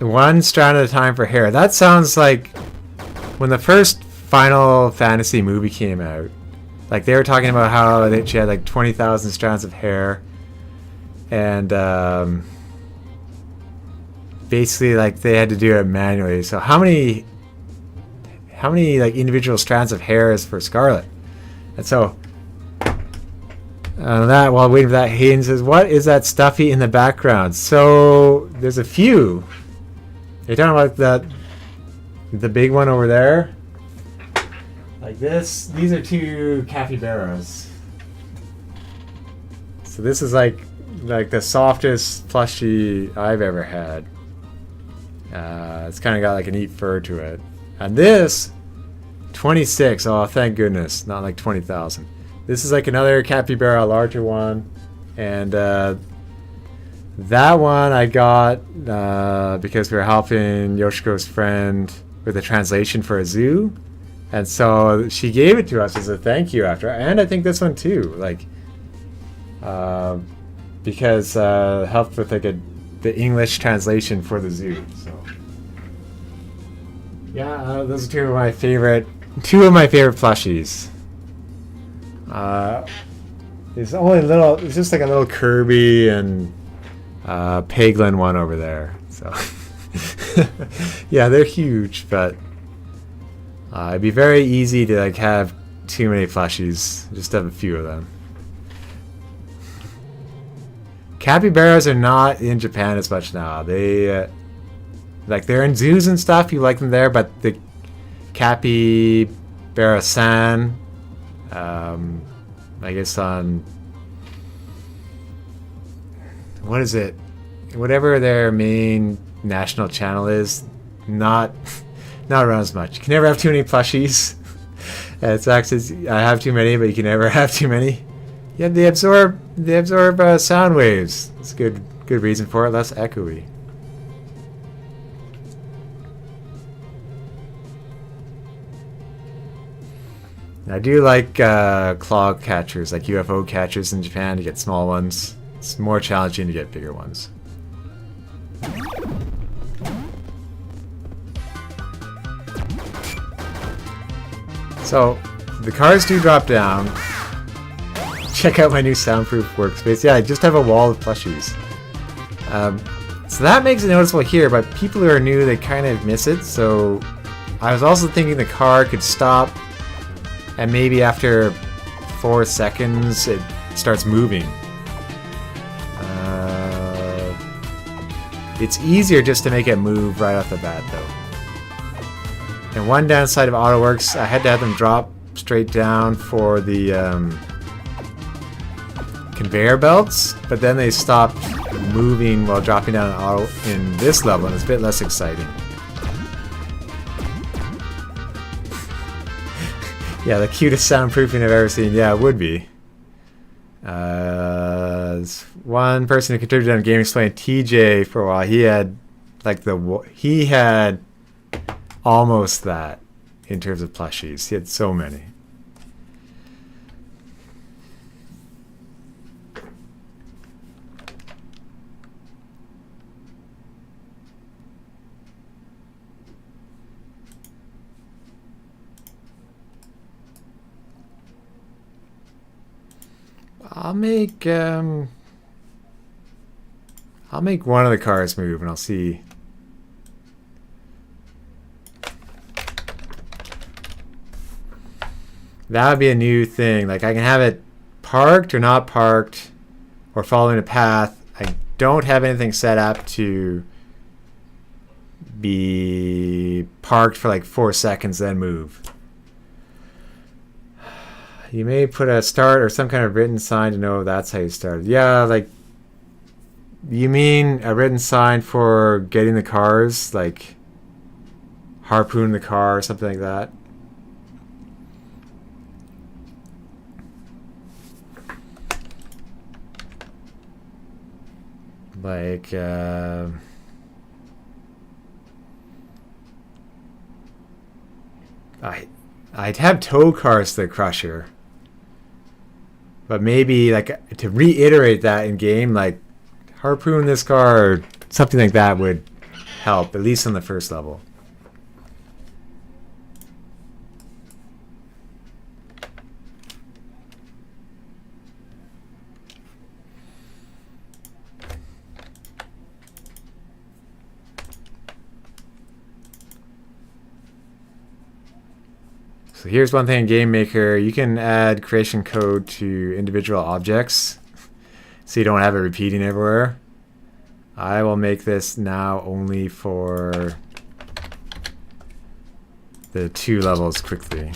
one strand at a time for hair. That sounds like when the first Final Fantasy movie came out. Like, they were talking about how she had like 20,000 strands of hair, and basically like they had to do it manually. So how many like individual strands of hair is for Scarlet? And so that while waiting for that, Hayden says, "What is that stuffy in the background?" So there's a few. You're talking about the big one over there. Like this, these are 2 capybaras. So this is like the softest plushie I've ever had. It's kind of got like a neat fur to it. And this, 26. Oh, thank goodness, not like 20,000. This is like another capybara, a larger one, and that one I got because we were helping Yoshiko's friend with a translation for a zoo. And so she gave it to us as a thank you after, and I think this one too, like, because helped with like the English translation for the zoo. So yeah, those are two of my favorite plushies. It's only little. It's just like a little Kirby and Peglin one over there. So yeah, they're huge, but. It'd be very easy to like have too many plushies. Just have a few of them. Capybaras are not in Japan as much now. They like they're in zoos and stuff. You like them there, but the capybara-san, I guess on what is it? Whatever their main national channel is, not around as much. You can never have too many plushies. It's actually, I have too many, but you can never have too many. Yeah, they absorb sound waves. It's a good reason for it. Less echoey. I do like claw catchers, like UFO catchers in Japan. To get small ones, it's more challenging to get bigger ones. So, the cars do drop down. Check out my new soundproof workspace. Yeah, I just have a wall of plushies. So that makes it noticeable here, but people who are new, they kind of miss it. So, I was also thinking the car could stop, and maybe after 4 seconds, it starts moving. It's easier just to make it move right off the bat, though. And one downside of AutoWorks, I had to have them drop straight down for the conveyor belts, but then they stopped moving while dropping down in this level, and it's a bit less exciting. Yeah, the cutest soundproofing I've ever seen. Yeah, it would be. One person who contributed on Game Explain, TJ, for a while, he had almost that in terms of plushies. He had so many. I'll make I'll make one of the cars move and I'll see. That would be a new thing. Like I can have it parked or not parked or following a path. I don't have anything set up to be parked for like 4 seconds then move. You may put a start or some kind of written sign to know that's how you started. Yeah, like you mean a written sign for getting the cars, like harpoon the car or something like that? Like I'd have tow cars to the crusher, but maybe like to reiterate that in game, like harpoon this car or something like that would help, at least on the first level. So here's one thing in GameMaker. You can add creation code to individual objects so you don't have it repeating everywhere. I will make this now only for the 2 levels quickly.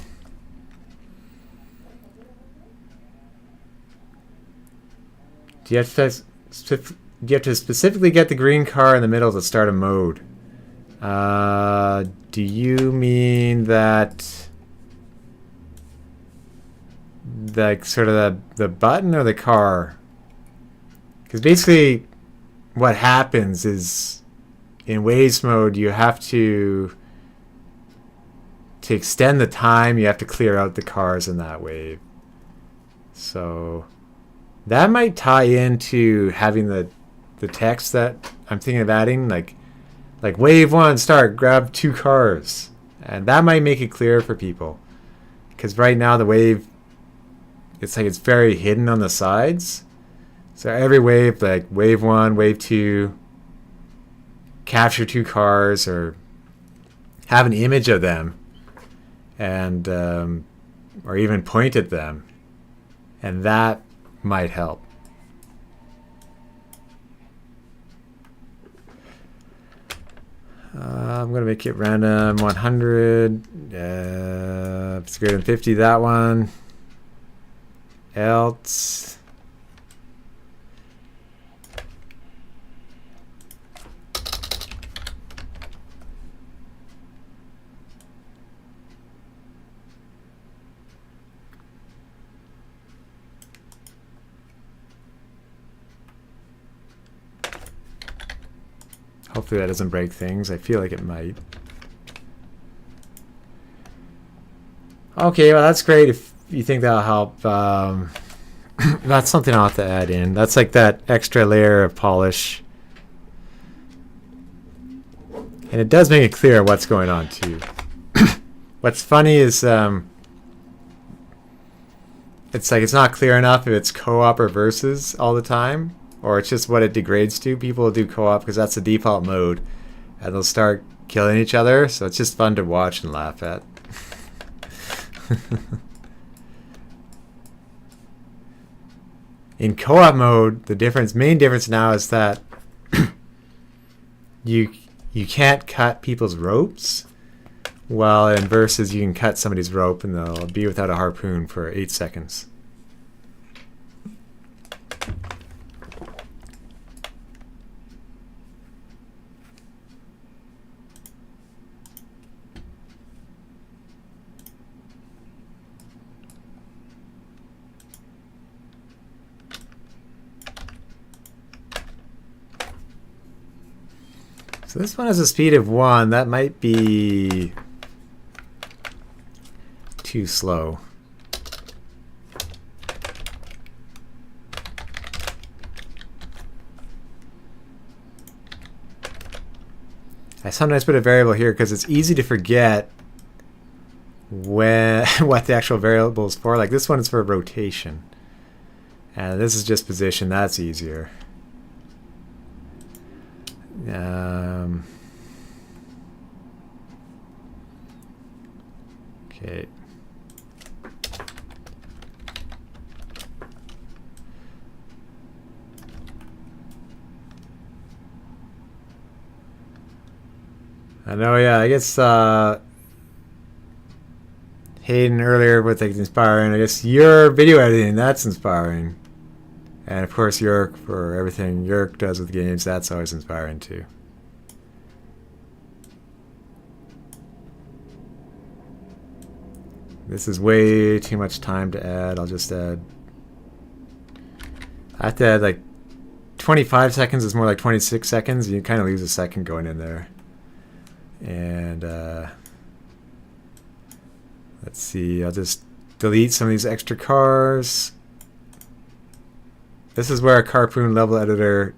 Do you have to specifically get the green car in the middle to start a mode? Do you mean that like sort of the button or the car? Because basically what happens is in waves mode you have to extend the time, you have to clear out the cars in that wave. So that might tie into having the text that I'm thinking of adding, like wave 1 start, grab 2 cars, and that might make it clear for people, because right now the wave, it's like it's very hidden on the sides. So every wave, like wave 1, wave 2, capture 2 cars or have an image of them, and or even point at them, and that might help. I'm gonna make it random 100. If it's greater than 50, that one. Else. Hopefully that doesn't break things. I feel like it might. Okay, well that's great if you think that'll help. That's something I'll have to add in. That's like that extra layer of polish. And it does make it clear what's going on too. What's funny is it's like it's not clear enough if it's co-op or versus all the time, or it's just what it degrades to. People will do co-op because that's the default mode, and they'll start killing each other, so it's just fun to watch and laugh at. In co-op mode, the main difference now is that you can't cut people's ropes, while in versus you can cut somebody's rope and they'll be without a harpoon for 8 seconds. So this one has a speed of 1. That might be too slow. I sometimes put a variable here because it's easy to forget what the actual variable is for. Like this one is for rotation. And this is just position. That's easier. Okay. I know, yeah, I guess Hayden earlier with like inspiring. I guess your video editing, that's inspiring. And of course Yerk for everything Yerk does with games, that's always inspiring too. This is way too much time to add. I'll just add... I have to add like 25 seconds is more like 26 seconds. You kind of lose a second going in there. And let's see, I'll just delete some of these extra cars. This is where a Carpoon level editor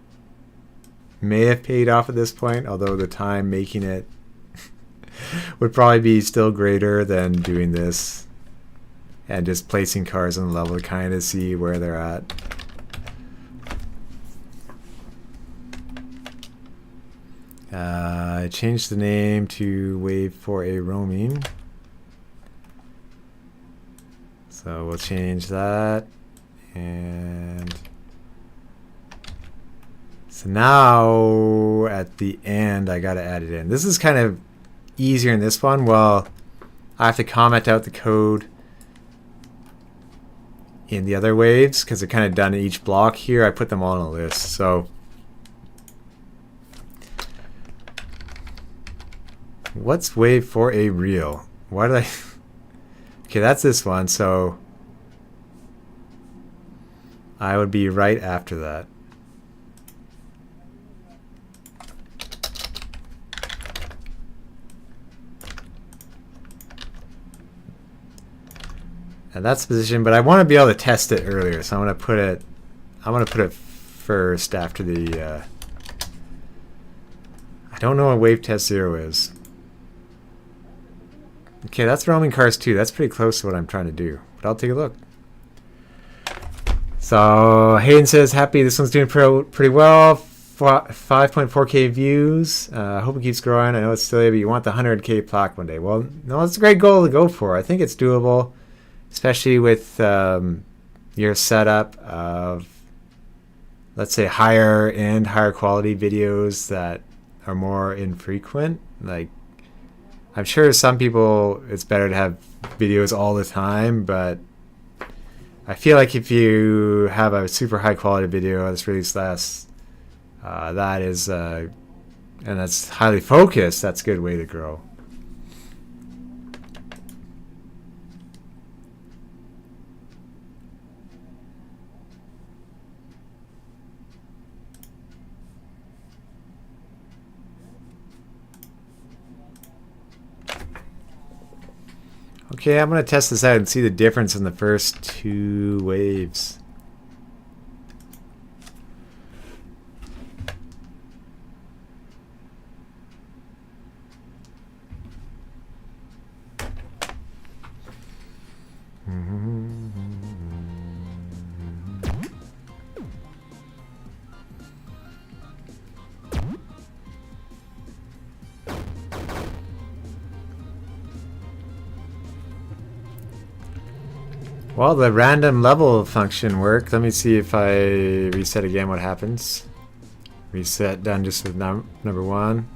may have paid off at this point, although the time making it would probably be still greater than doing this and just placing cars on the level to kind of see where they're at. I changed the name to Wave 4A Roaming. So we'll change that. And so now at the end, I got to add it in. This is kind of easier in this one. Well, I have to comment out the code in the other waves because they're kind of done in each block. Here, I put them all on a list. So what's wave 4A real? Why did I... Okay, that's this one, so I would be right after that. And that's the position, but I want to be able to test it earlier, so I'm going to put it first after the I don't know what wave test 0 is. Okay, that's roaming cars too. That's pretty close to what I'm trying to do, but I'll take a look. So Hayden says, happy this one's doing pretty well. 5.4K views. I hope it keeps growing. I know it's silly, but you want the 100K plaque one day. Well, no, it's a great goal to go for. I think it's doable, especially with your setup of, let's say, higher end, higher quality videos that are more infrequent. Like, I'm sure some people, it's better to have videos all the time, but I feel like if you have a super high quality video that's released less, that is, and that's highly focused, that's a good way to grow. Okay, I'm going to test this out and see the difference in the first two waves. Well, the random level function worked. Let me see if I reset again what happens. Reset done just with number 1.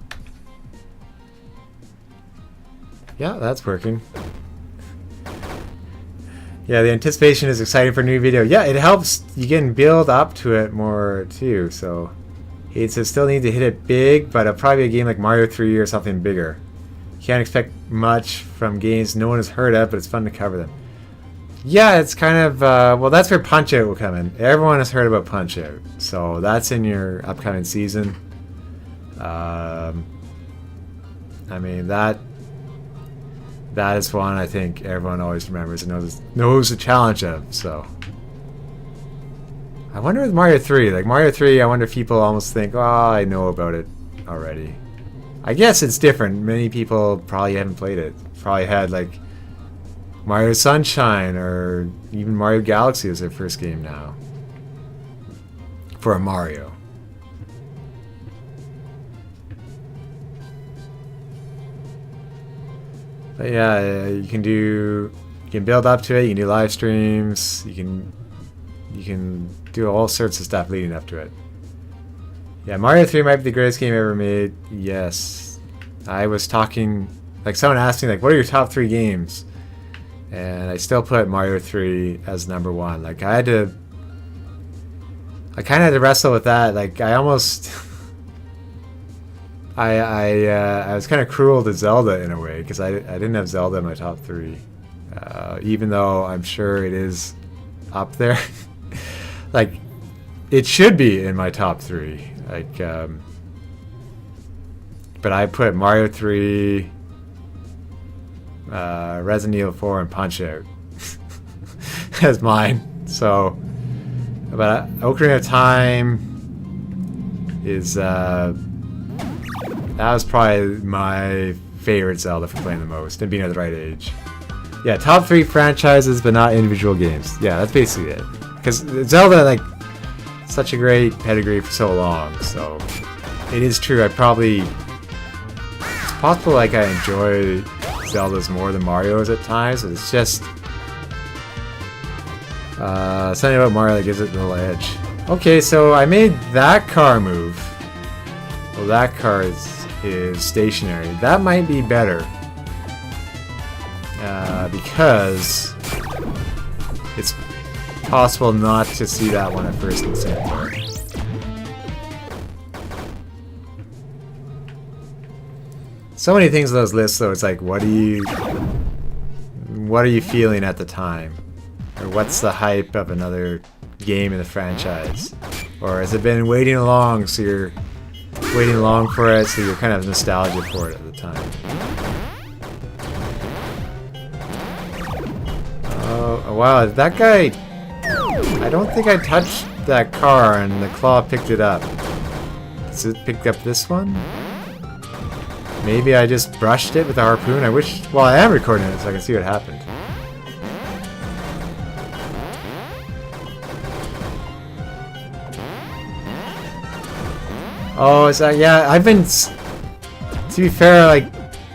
Yeah, that's working. Yeah, the anticipation is exciting for a new video. Yeah, it helps. You can build up to it more too. So it says still need to hit it big, but it'll probably be a game like Mario 3 or something bigger. Can't expect much from games no one has heard of, but it's fun to cover them. Yeah, it's kind of, well, that's where Punch-Out will come in. Everyone has heard about Punch-Out, so that's in your upcoming season. I mean, that is one I think everyone always remembers and knows the challenge of, so. I wonder with Mario 3, like Mario 3, I wonder if people almost think, oh, I know about it already. I guess it's different. Many people probably haven't played it. Probably had, like, Mario Sunshine or even Mario Galaxy is their first game now for a Mario. But yeah, you can build up to it. You can do live streams. You can do all sorts of stuff leading up to it. Yeah, Mario 3 might be the greatest game ever made. Yes, I was talking. Like someone asked me, like, what are your top 3 games? And I still put Mario 3 as number 1. Like I kind of had to wrestle with that. Like I almost, I was kind of cruel to Zelda in a way because I didn't have Zelda in my top 3, even though I'm sure it is up there. Like it should be in my top 3. Like, but I put Mario 3. Resident Evil 4 and Punch-Out as mine. So, but Ocarina of Time is that was probably my favorite Zelda for playing the most and being at the right age. Yeah, top 3 franchises, but not individual games. Yeah, that's basically it. Because Zelda, like, such a great pedigree for so long. So, it is true. It's possible like I enjoy Zelda's more than Mario's at times, but it's just something about Mario that gives it a little edge. Okay, so I made that car move. Well, that car is stationary. That might be better because it's possible not to see that one at first in the same part. So many things on those lists, though. It's like, what are you feeling at the time, or what's the hype of another game in the franchise, or has it been waiting along, so you're waiting along for it, so you're kind of nostalgic for it at the time. Oh wow, that guy! I don't think I touched that car, and the claw picked it up. Has it picked up this one? Maybe I just brushed it with a harpoon. I wish... Well, I am recording it so I can see what happened. Oh, is that... Yeah, I've been... To be fair, like,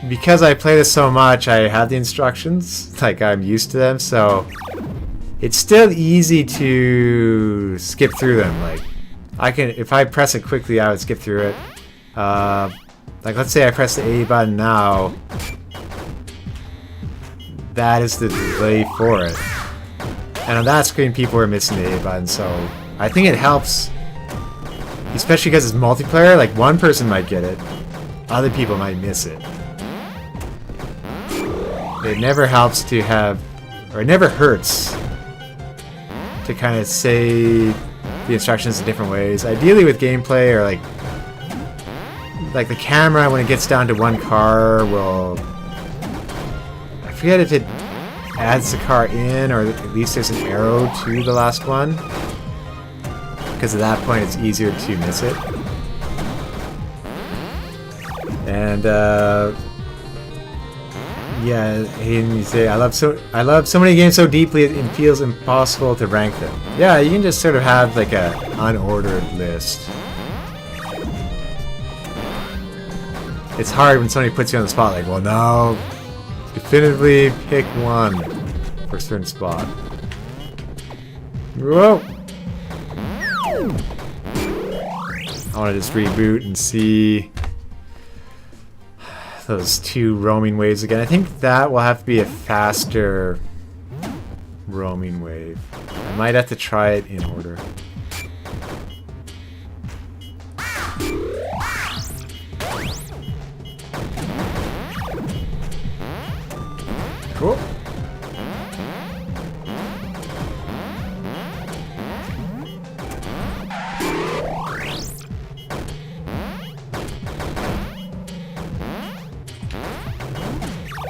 because I play this so much, I have the instructions. Like, I'm used to them, so... It's still easy to skip through them. Like, I can... If I press it quickly, I would skip through it. Like, let's say I press the A button now. That is the delay for it. And on that screen, people are missing the A button, so I think it helps. Especially because it's multiplayer, like one person might get it, other people might miss it. It never helps to have, or it never hurts to kind of say the instructions in different ways. Ideally with gameplay, or like the camera, when it gets down to one car, will... I forget if it adds the car in, or at least there's an arrow to the last one. Because at that point it's easier to miss it. And, yeah, and you say, I love so many games so deeply it feels impossible to rank them. Yeah, you can just sort of have like a unordered list. It's hard when somebody puts you on the spot, like, well, now, definitively pick one for a certain spot. Whoa! I want to just reboot and see those 2 roaming waves again. I think that will have to be a faster roaming wave. I might have to try it in order. Cool.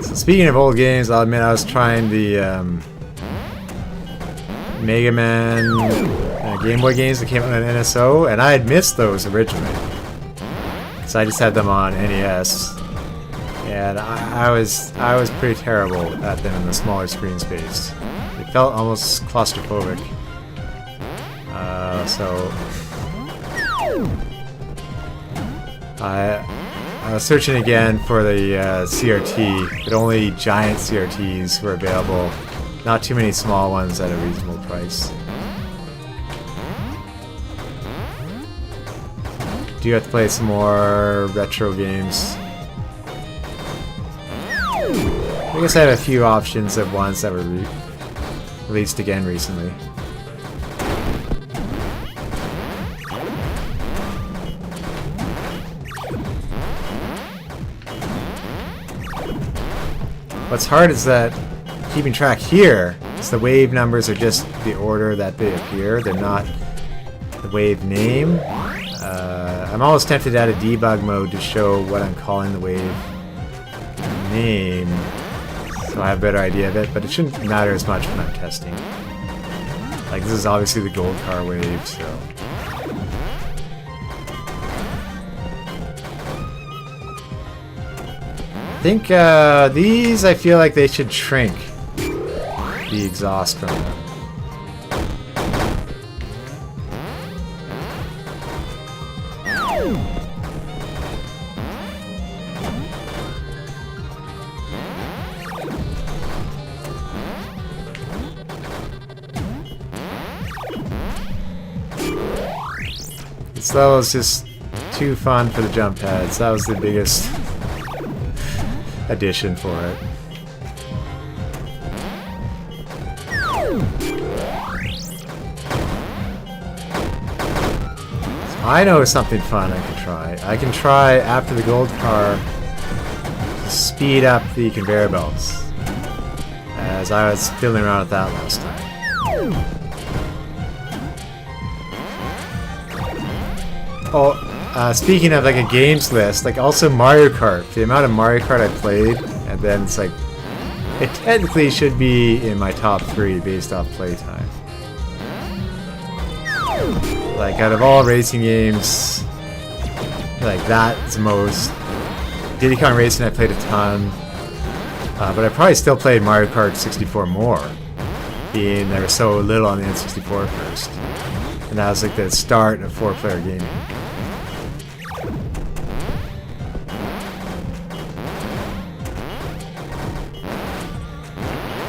So speaking of old games, I'll admit I was trying the Mega Man Game Boy games that came out on NSO, and I had missed those originally. So I just had them on NES. And I was pretty terrible at them in the smaller screen space. It felt almost claustrophobic. So I I was searching again for the CRT, but only giant CRTs were available. Not too many small ones at a reasonable price. Do you have to play some more retro games? I guess I have a few options of ones that were released again recently. What's hard is that keeping track here, is the wave numbers are just the order that they appear. They're not the wave name. I'm always tempted to add a debug mode to show what I'm calling the wave name, so I have a better idea of it, but it shouldn't matter as much when I'm testing. Like, this is obviously the gold car wave, so... I think these, I feel like they should shrink the exhaust from them. This level is just too fun for the jump pads. That was the biggest addition for it. I know something fun I can try. I can try, after the gold car, to speed up the conveyor belts, as I was fiddling around with that last time. Oh, speaking of like a games list, like also Mario Kart. The amount of Mario Kart I played, and then it's like, it technically should be in my top 3 based off playtime. Like, out of all racing games, like, that's most. Diddy Kong Racing I played a ton, but I probably still played Mario Kart 64 more, being there was so little on the N64 first. And that was like the start of 4-player gaming.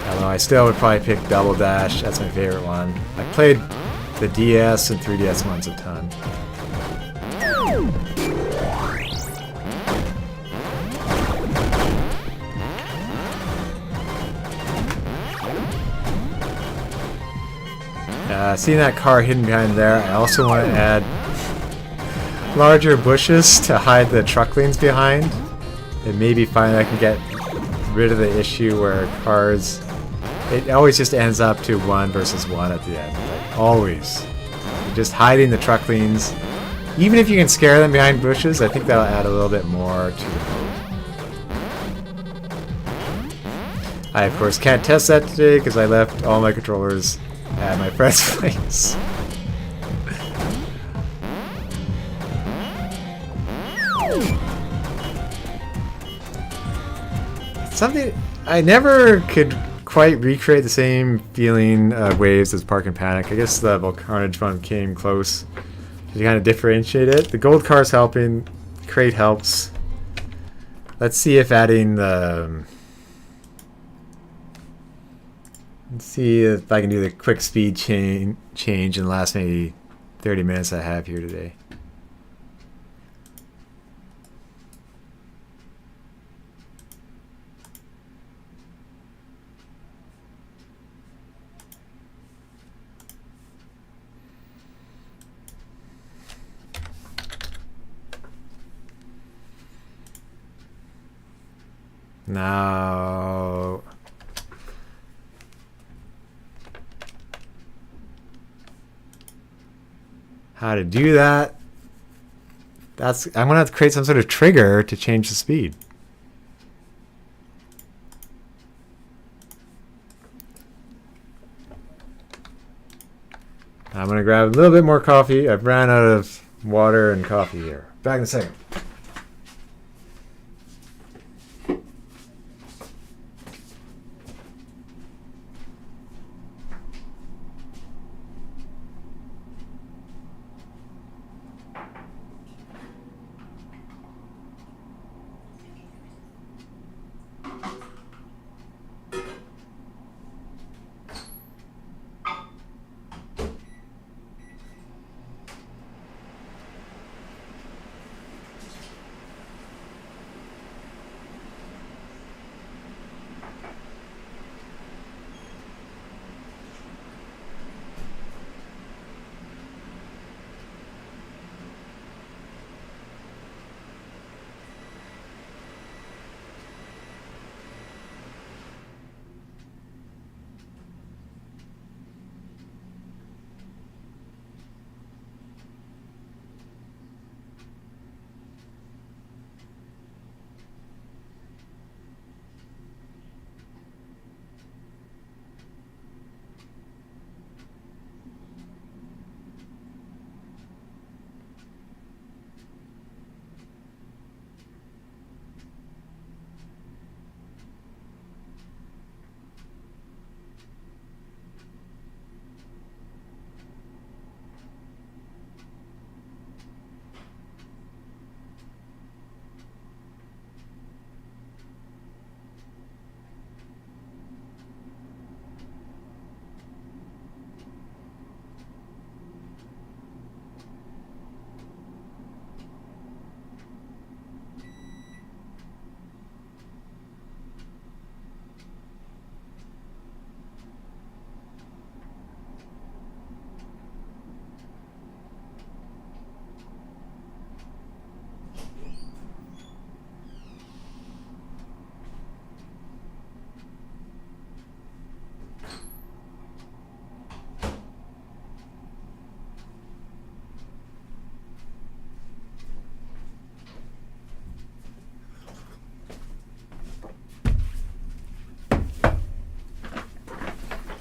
Although I still would probably pick Double Dash, that's my favorite one. I played the DS and 3DS ones a ton. Seeing that car hidden behind there, I also want to add larger bushes to hide the truck lanes behind. And maybe finally I can get rid of the issue where cars... It always just ends up to 1 versus 1 at the end. Like, always. Just hiding the truck lanes. Even if you can scare them behind bushes, I think that'll add a little bit more to the mode. I, of course, can't test that today because I left all my controllers at my friend's place. Something I never could quite recreate the same feeling of waves as Park and Panic. I guess the Volcarnage one came close to kind of differentiate it. The gold car's helping, the crate helps. Let's see if adding the... Let's see if I can do the quick speed change in the last maybe 30 minutes I have here today. Now... how to do that? I'm gonna have to create some sort of trigger to change the speed. I'm gonna grab a little bit more coffee. I've ran out of water and coffee here. Back in a second.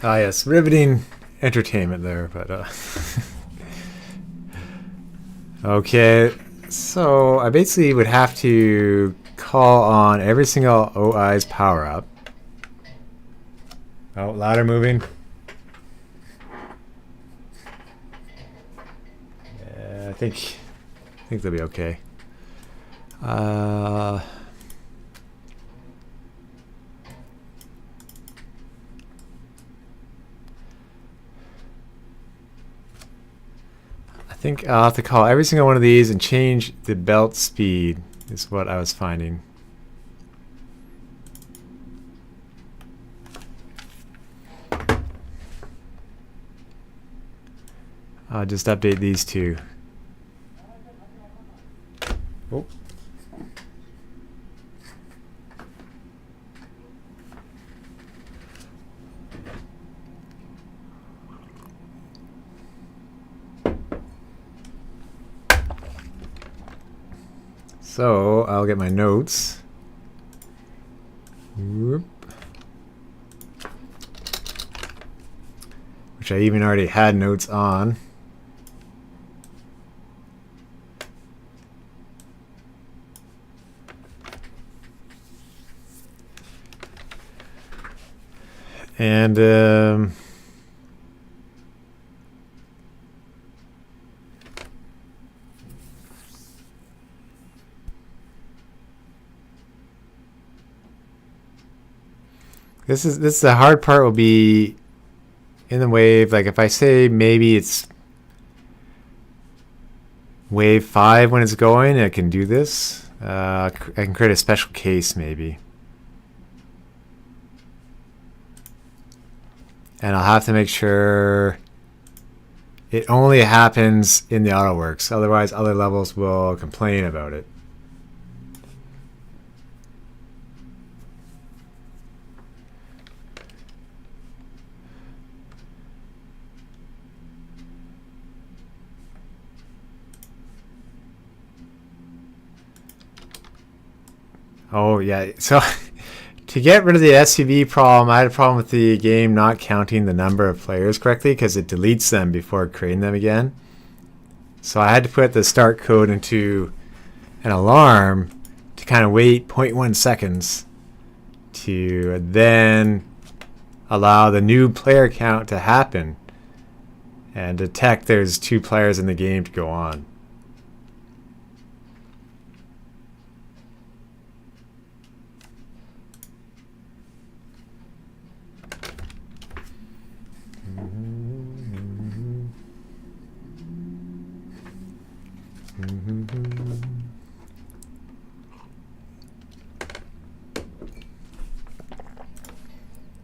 Ah, yes, riveting entertainment there, but okay, so I basically would have to call on every single OI's power up. Oh, ladder moving. Yeah, I think they'll be okay. I think I'll have to call every single one of these and change the belt speed, is what I was finding. I'll just update these two. Oh. So I'll get my notes. Whoop. Which I even already had notes on. And this is the hard part, will be in the wave. Like if I say maybe it's wave 5 when it's going, I can do this. I can create a special case maybe. And I'll have to make sure it only happens in the AutoWorks. Otherwise, other levels will complain about it. Oh, yeah. So to get rid of the SUV problem, I had a problem with the game not counting the number of players correctly because it deletes them before creating them again. So I had to put the start code into an alarm to kind of wait 0.1 seconds to then allow the new player count to happen and detect there's 2 players in the game to go on.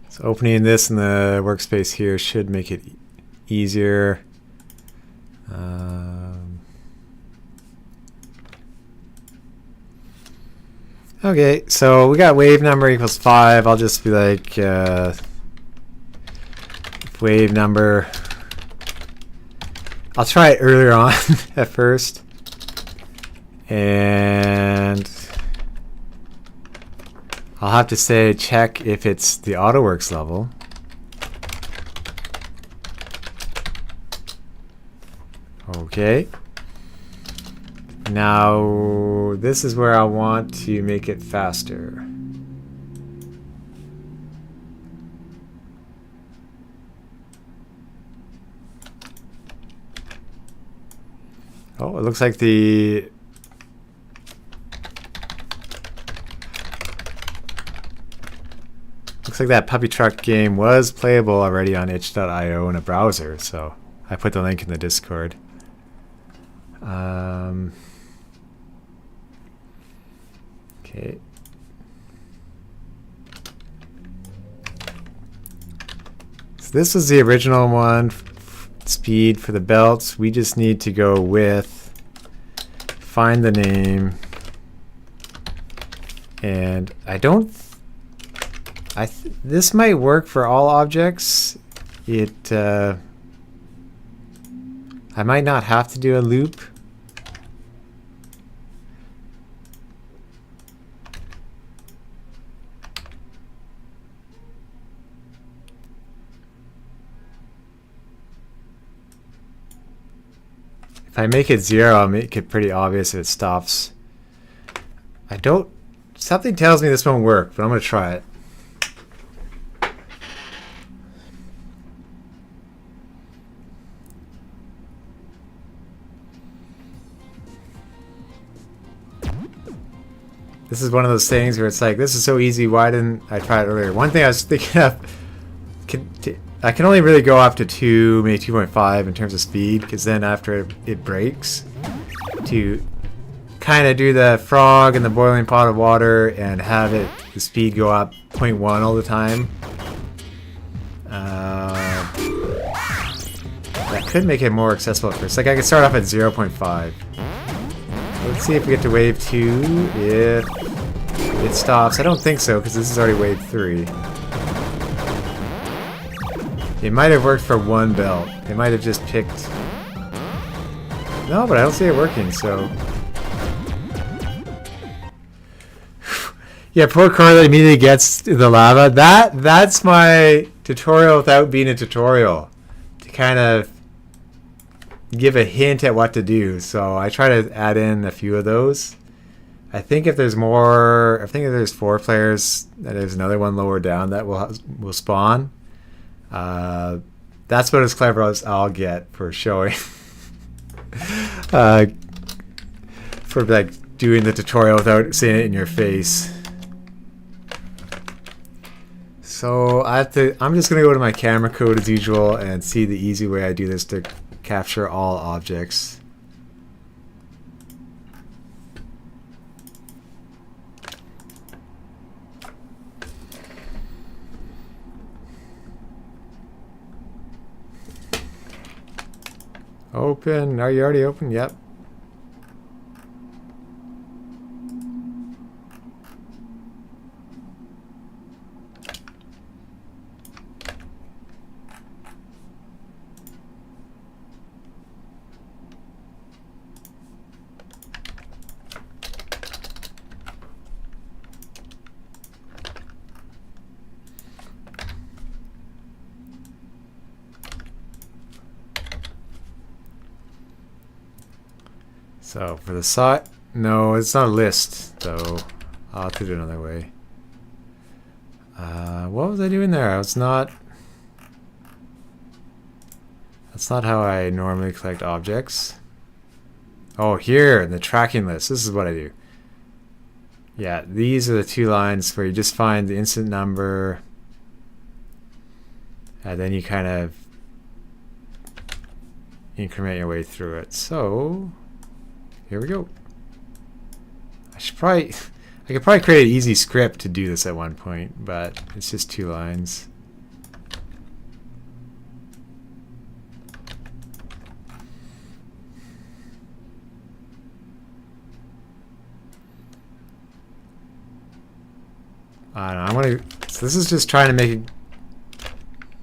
So opening this in the workspace here should make it easier. Okay, so we got wave number equals 5. I'll just be like wave number. I'll try it earlier on at first. And I'll have to say check if it's the AutoWorks level. Okay. Now this is where I want to make it faster. Oh, it looks like that puppy truck game was playable already on itch.io in a browser, so I put the link in the Discord. Okay. So this was the original one, speed for the belts. We just need to go with, find the name, and this might work for all objects. I might not have to do a loop. If I make it 0, I'll make it pretty obvious if it stops. I don't... Something tells me this won't work, but I'm going to try it. This is one of those things where it's like, this is so easy, why didn't I try it earlier? One thing I was thinking of, I can only really go up to 2, maybe 2.5 in terms of speed, because then after it breaks, to kind of do the frog in the boiling pot of water and have it, the speed go up 0.1 all the time. That could make it more accessible at first. Like I could start off at 0.5. Let's see if we get to wave 2, if it stops. I don't think so, because this is already wave 3. It might have worked for one belt. They might have just picked... No, but I don't see it working, so... Yeah, poor Carla immediately gets the lava. That's my tutorial without being a tutorial. To kind of give a hint at what to do. So I try to add in a few of those. I think if there's more, I think if there's 4 players, there's another one lower down that will spawn. That's about as clever as I'll get for showing, for like doing the tutorial without seeing it in your face. So I'm just gonna go to my camera code as usual and see the easy way I do this to capture all objects. Open. Are you already open? Yep. So for the side, no, it's not a list, though. I'll have to do it another way. What was I doing there? That's not how I normally collect objects. Oh, here in the tracking list. This is what I do. Yeah, these are the 2 lines where you just find the instant number, and then you kind of increment your way through it. So here we go. I could probably create an easy script to do this at one point, but it's just 2 lines. I don't know, so this is just trying to make it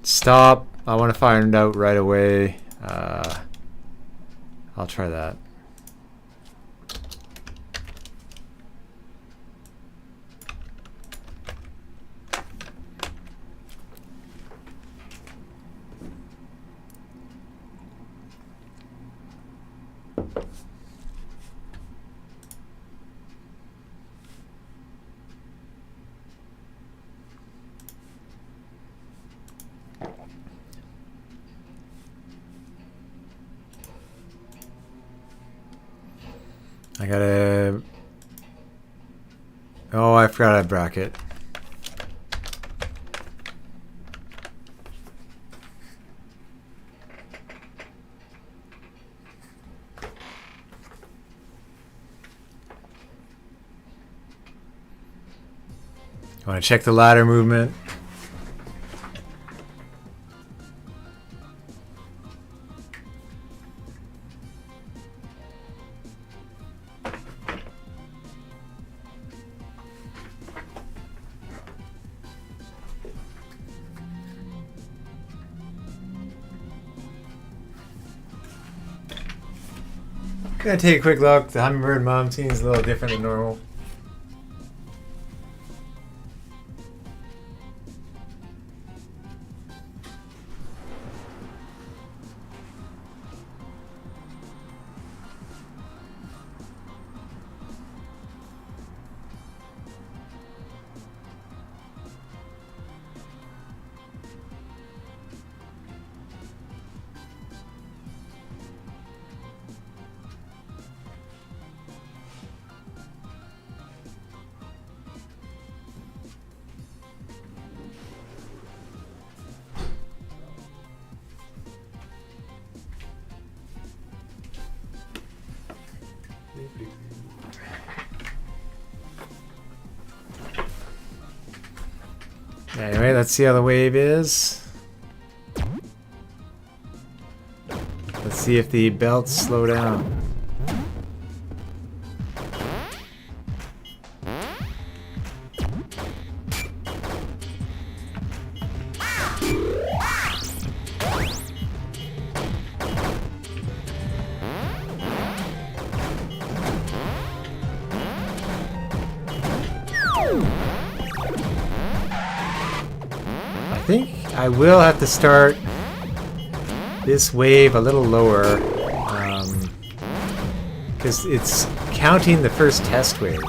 stop. I want to find out right away. I'll try that. I gotta... Oh, I forgot a bracket. I want to check the ladder movement. Gonna take a quick look. The hummingbird mom seems a little different than normal. Anyway, let's see how the wave is. Let's see if the belts slow down. I think I will have to start this wave a little lower because it's counting the first test wave.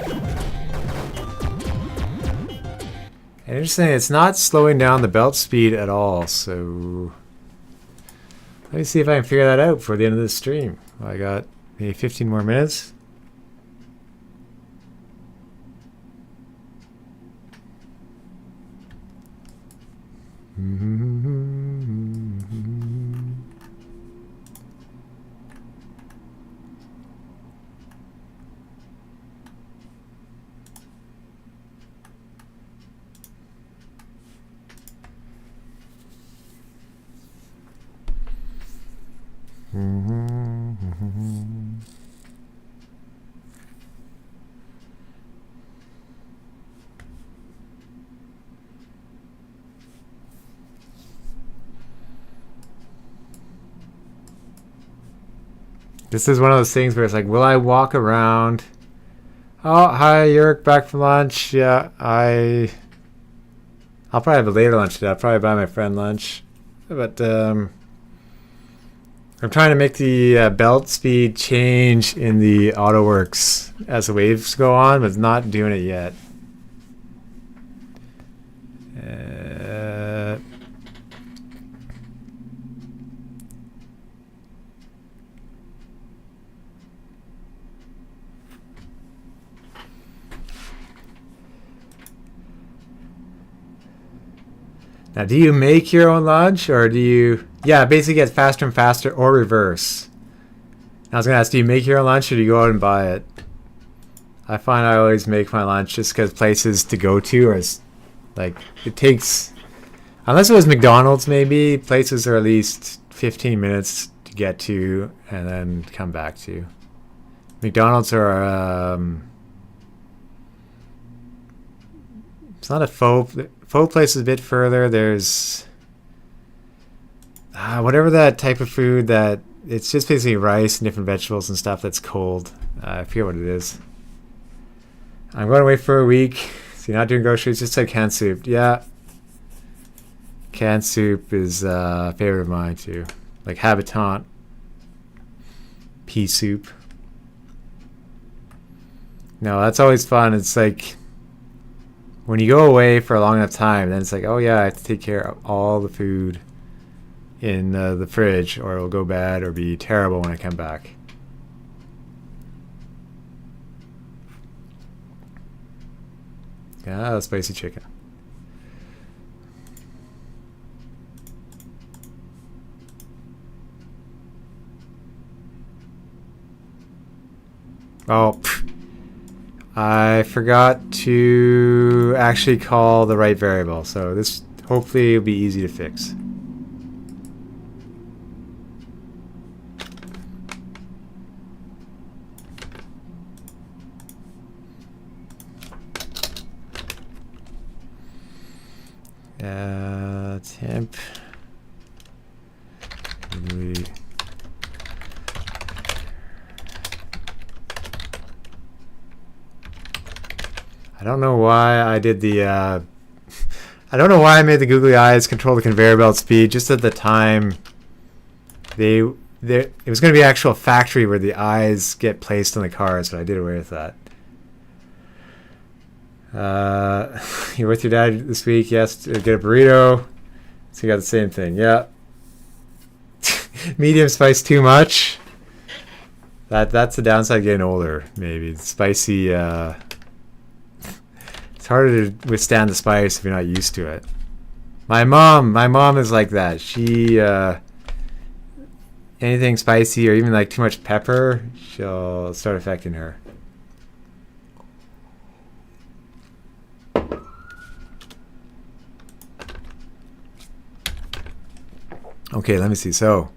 And interesting, it's not slowing down the belt speed at all, so let me see if I can figure that out before the end of this stream. I got maybe 15 more minutes. This is one of those things where it's like, will I walk around? Oh, hi, Yerk, back from lunch. Yeah, I'll probably have a later lunch today. I'll probably buy my friend lunch. But I'm trying to make the belt speed change in the AutoWorks as the waves go on, but it's not doing it yet. Now, do you make your own lunch, or do you... Yeah, it basically gets faster and faster, or reverse. I was going to ask, do you make your own lunch, or do you go out and buy it? I find I always make my lunch just because places to go to are... Like, it takes... Unless it was McDonald's, maybe, places are at least 15 minutes to get to, and then come back to. McDonald's are... it's not a faux... Pho place is a bit further. There's whatever that type of food that it's just basically rice and different vegetables and stuff that's cold. I forget what it is. I'm going away for a week. So you're not doing groceries, just like canned soup. Yeah. Canned soup is a favorite of mine too. Like habitant. Pea soup. No, that's always fun. It's like... When you go away for a long enough time, then it's like, oh yeah, I have to take care of all the food in the fridge, or it'll go bad or be terrible when I come back. Yeah, spicy chicken. Oh, I forgot to actually call the right variable, so this hopefully will be easy to fix. Temp. I don't know why I did the I don't know why I made the googly eyes control the conveyor belt speed. Just at the time it was going to be an actual factory where the eyes get placed on the cars, but I did away with that. You're with your dad this week? Yes. Get a burrito. So you got the same thing. Yeah. Medium spice too much. That's the downside of getting older. Maybe spicy. It's harder to withstand the spice if you're not used to it. My mom is like that. She anything spicy or even like too much pepper, she'll start affecting her. Okay, let me see. So,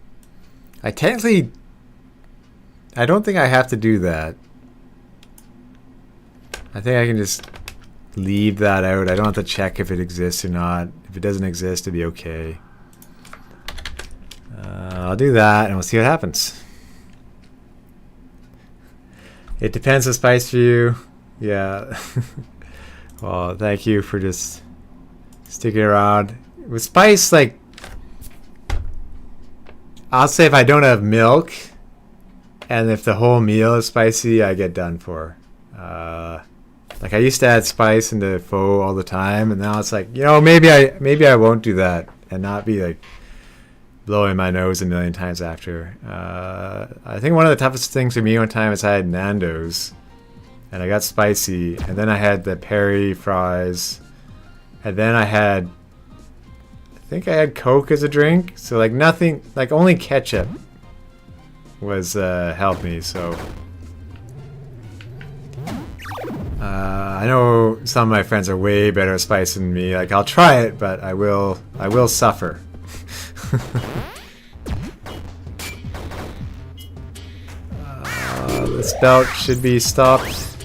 I don't think I have to do that. I think I can just leave that out. I don't have to check if it exists or not. If it doesn't exist, it'd be okay. I'll do that and we'll see what happens. It depends on Spice for you. Yeah. Well, thank you for just sticking around. With Spice, like, I'll say if I don't have milk and if the whole meal is spicy, I get done for. Like I used to add spice into pho all the time, and now it's like, you know, maybe I won't do that and not be like blowing my nose a million times after. I think one of the toughest things for me one time is I had Nando's and I got spicy, and then I had the peri fries, and then I think I had Coke as a drink. So like nothing, like only ketchup was helped me. So I know some of my friends are way better at spice than me. Like I'll try it, but I will suffer. This belt should be stopped.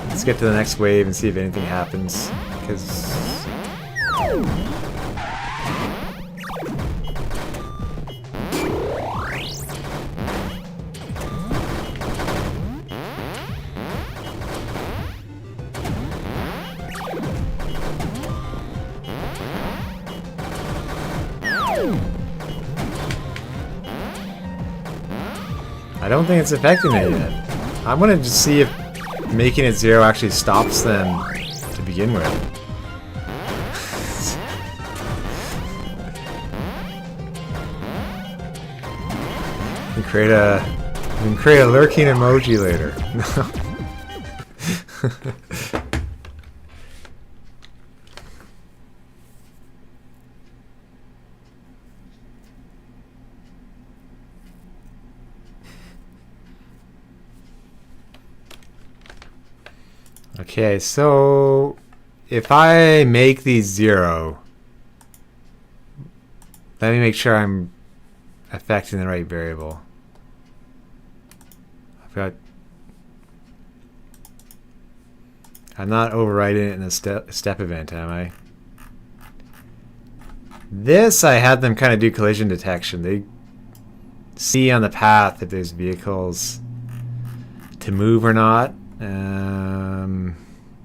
Let's get to the next wave and see if anything happens. Because I don't think it's affecting it yet. I'm gonna just see if making it 0 actually stops them to begin with. You can create a lurking emoji later. Okay, so if I make these 0, let me make sure I'm affecting the right variable. I'm not overriding it in a step event, am I? This, I had them kind of do collision detection. They see on the path if there's vehicles to move or not.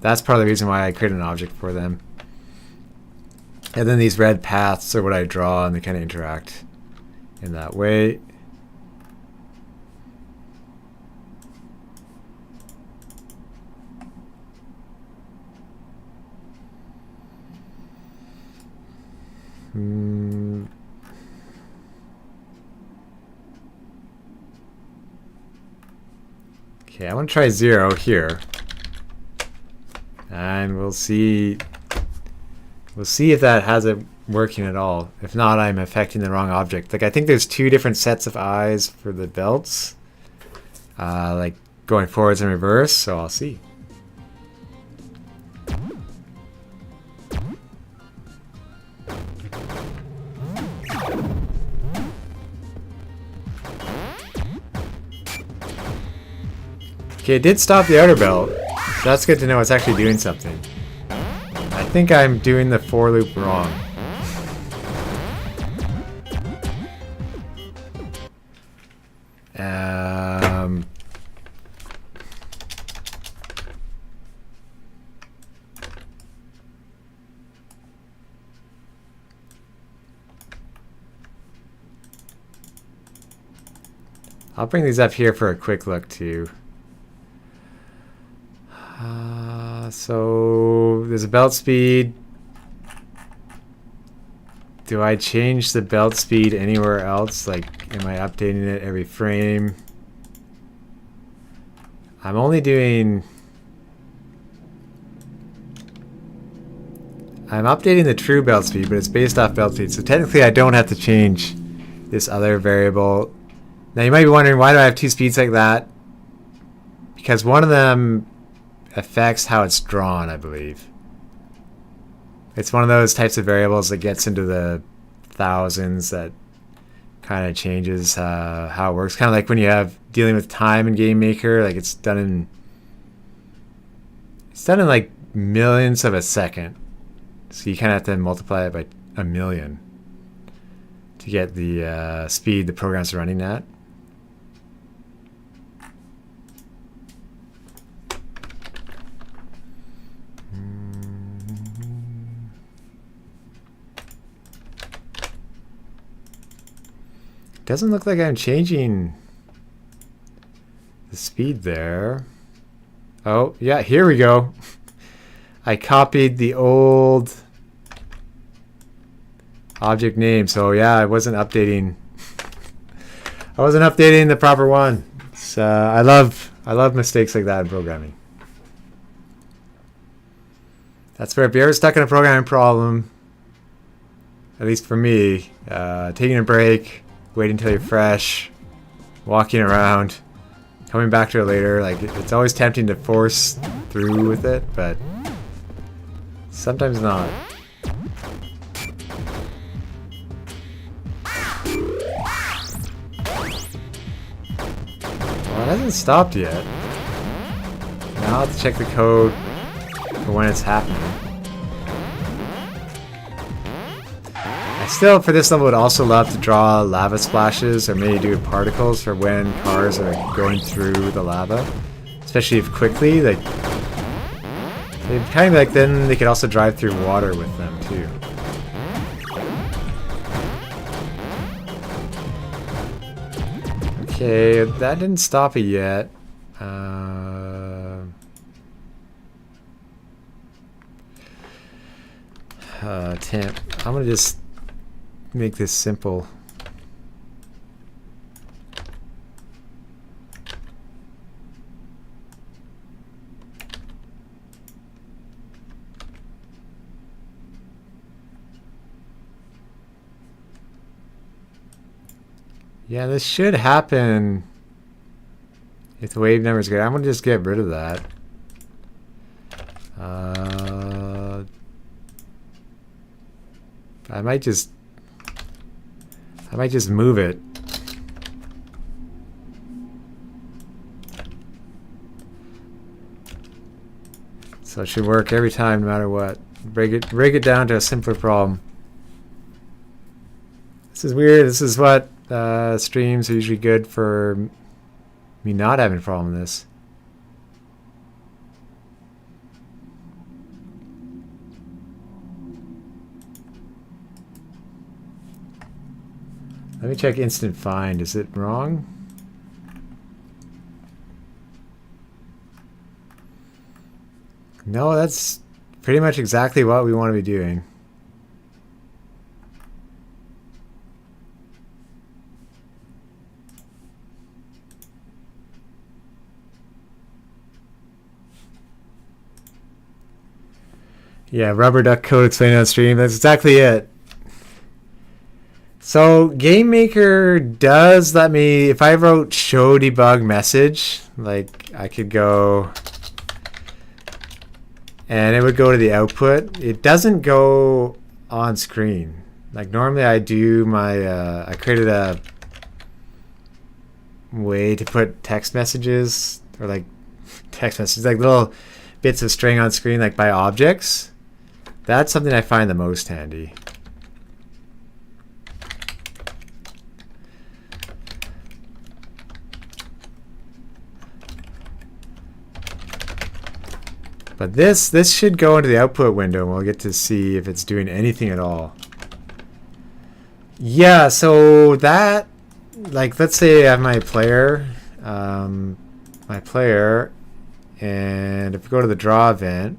That's part of the reason why I created an object for them. And then these red paths are what I draw, and they kind of interact in that way. Okay, I want to try 0 here. And we'll see if that has it working at all. If not, I'm affecting the wrong object. Like I think there's 2 different sets of eyes for the belts. Like going forwards and reverse, so I'll see. Okay, it did stop the outer belt. So that's good to know it's actually doing something. I think I'm doing the for loop wrong. I'll bring these up here for a quick look too. So there's a belt speed. Do I change the belt speed anywhere else? Like, am I updating it every frame? I'm only doing... I'm updating the true belt speed, but it's based off belt speed. So technically I don't have to change this other variable. Now you might be wondering, why do I have 2 speeds like that? Because one of them affects how it's drawn, I believe. It's one of those types of variables that gets into the thousands that kind of changes how it works. Kind of like when you have dealing with time in GameMaker, like it's done in like millionths of a second. So you kind of have to multiply it by a million to get the speed the program's running at. Doesn't look like I'm changing the speed there. Oh, yeah, here we go. I copied the old object name. So yeah, I wasn't updating the proper one. So I love mistakes like that in programming. That's where if you're ever stuck in a programming problem, at least for me, taking a break, waiting until you're fresh, walking around, coming back to it later. Like it's always tempting to force through with it, but sometimes not. Well, it hasn't stopped yet. Now I'll have to check the code for when it's happening. Still, for this level, would also love to draw lava splashes or maybe do particles for when cars are going through the lava, especially if quickly. Like, they'd kind of like then they could also drive through water with them too. Okay, that didn't stop it yet. Temp. I'm gonna just make this simple. Yeah, this should happen if the wave number is good. I'm gonna just get rid of that. I might just move it. So it should work every time, no matter what. Break it down to a simpler problem. This is weird. This is what streams are usually good for me not having a problem with this. Let me check instant find. Is it wrong? No, that's pretty much exactly what we want to be doing. Yeah, rubber duck code explained on stream. That's exactly it. So GameMaker does let me, if I wrote show debug message, like I could go and it would go to the output. It doesn't go on screen. Like normally I do my, I created a way to put text messages or like text messages, like little bits of string on screen, like by objects. That's something I find the most handy. But this should go into the output window and we'll get to see if it's doing anything at all. Yeah, so that, like, let's say I have my player, and if we go to the draw event,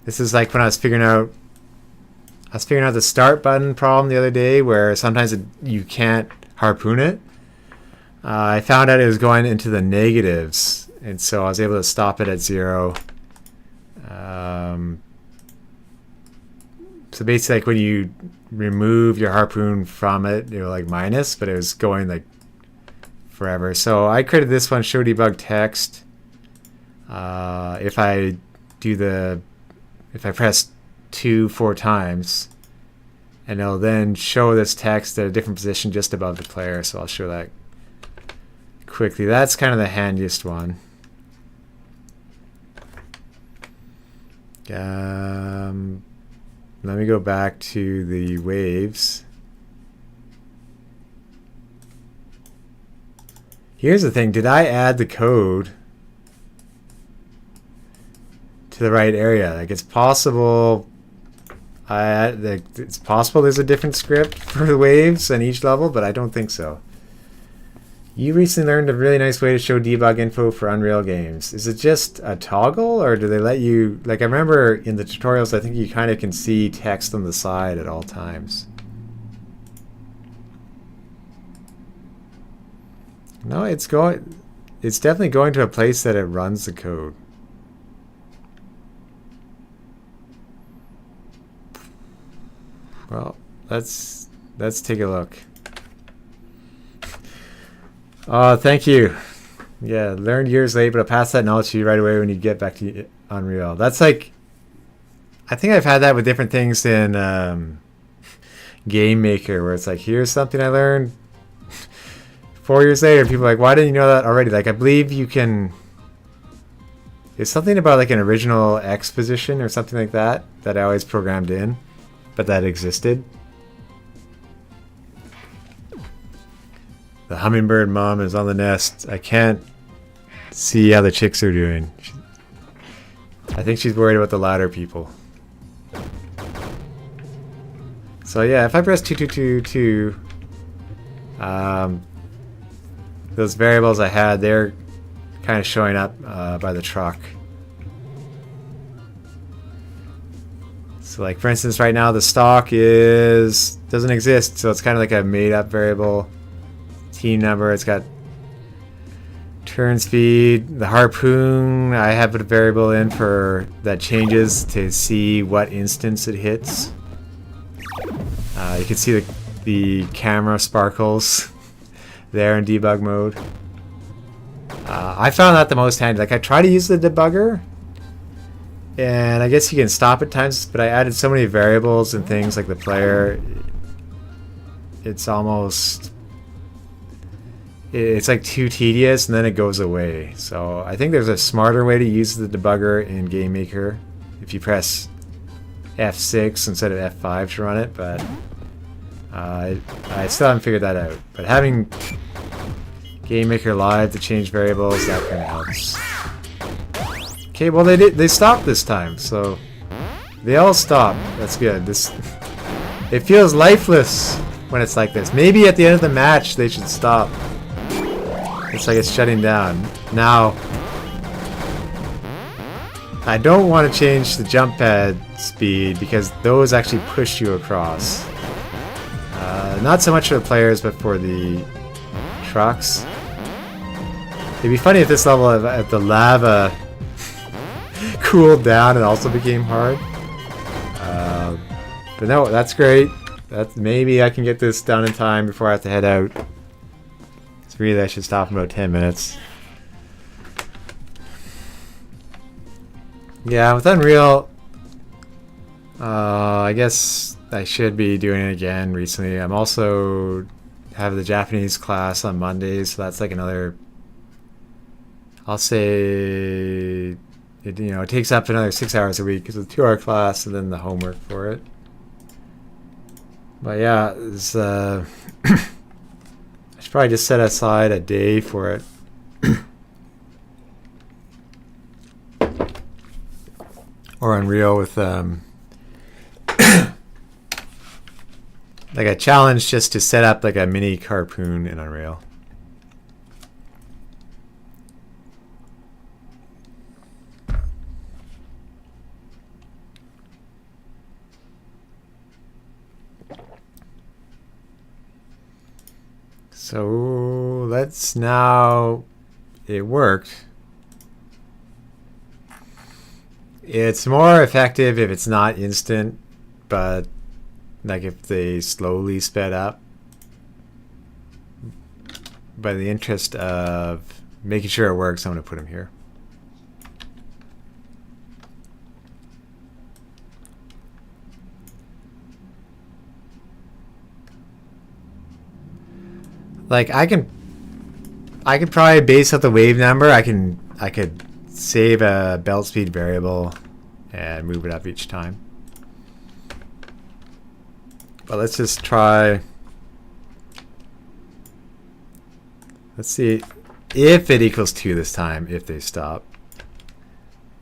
this is like when I was figuring out the start button problem the other day where sometimes you can't harpoon it. I found out it was going into the negatives. And so I was able to stop it at 0. So basically, like when you remove your harpoon from it, you're like minus, but it was going like forever. So I created this one, show debug text. If I press 4 times. And it'll then show this text at a different position just above the player. So I'll show that quickly. That's kind of the handiest one. Let me go back to the waves. Here's the thing. Did I add the code to the right area? Like, it's possible it's possible there's a different script for the waves on each level, but I don't think so. You recently learned a really nice way to show debug info for Unreal games. Is it just a toggle, or do they let you... Like, I remember in the tutorials, I think you kind of can see text on the side at all times. No, it's definitely going to a place that it runs the code. Well, let's take a look. Oh, thank you. Yeah, learned years late, but I'll pass that knowledge to you right away when you get back to Unreal. That's like, I think I've had that with different things in GameMaker, where it's like, here's something I learned 4 years later. People are like, why didn't you know that already? Like, I believe you can... It's something about like an original X position or something like that I always programmed in, but that existed. The hummingbird mom is on the nest. I can't see how the chicks are doing. I think she's worried about the ladder people. So yeah, if I press 2222, those variables I had, they're kind of showing up by the truck. So like, for instance, right now the stock doesn't exist, so it's kind of like a made-up variable. Team number, it's got turn speed. The harpoon, I have a variable in for that changes to see what instance it hits. You can see the camera sparkles there in debug mode. I found that the most handy. Like, I try to use the debugger, and I guess you can stop at times, but I added so many variables and things like the player. It's almost... It's like too tedious, and then it goes away. So I think there's a smarter way to use the debugger in GameMaker if you press F6 instead of F5 to run it, but I still haven't figured that out. But having GameMaker Live to change variables, that kind of helps. Okay, well they stopped this time, so they all stopped. That's good. It feels lifeless when it's like this. Maybe at the end of the match they should stop. It's like it's shutting down. Now, I don't want to change the jump pad speed because those actually push you across. Not so much for the players, but for the trucks. It'd be funny if this level of the lava cooled down and also became hard. But no, that's great. Maybe I can get this done in time before I have to head out. Really, I should stop in about 10 minutes. Yeah, with Unreal, I guess I should be doing it again recently. I'm also have the Japanese class on Mondays, so that's like another... I'll say... It takes up another 6 hours a week because it's a 2-hour class and then the homework for it. But yeah, it's... I should probably just set aside a day for it. Or Unreal with like a challenge just to set up like a mini Carpoon in Unreal. So let's now... It worked. It's more effective if it's not instant, but like if they slowly sped up. But in the interest of making sure it works, I'm going to put them here. Like I could probably base out the wave number. I could save a belt speed variable and move it up each time. But let's just try. Let's see if it equals 2 this time, if they stop.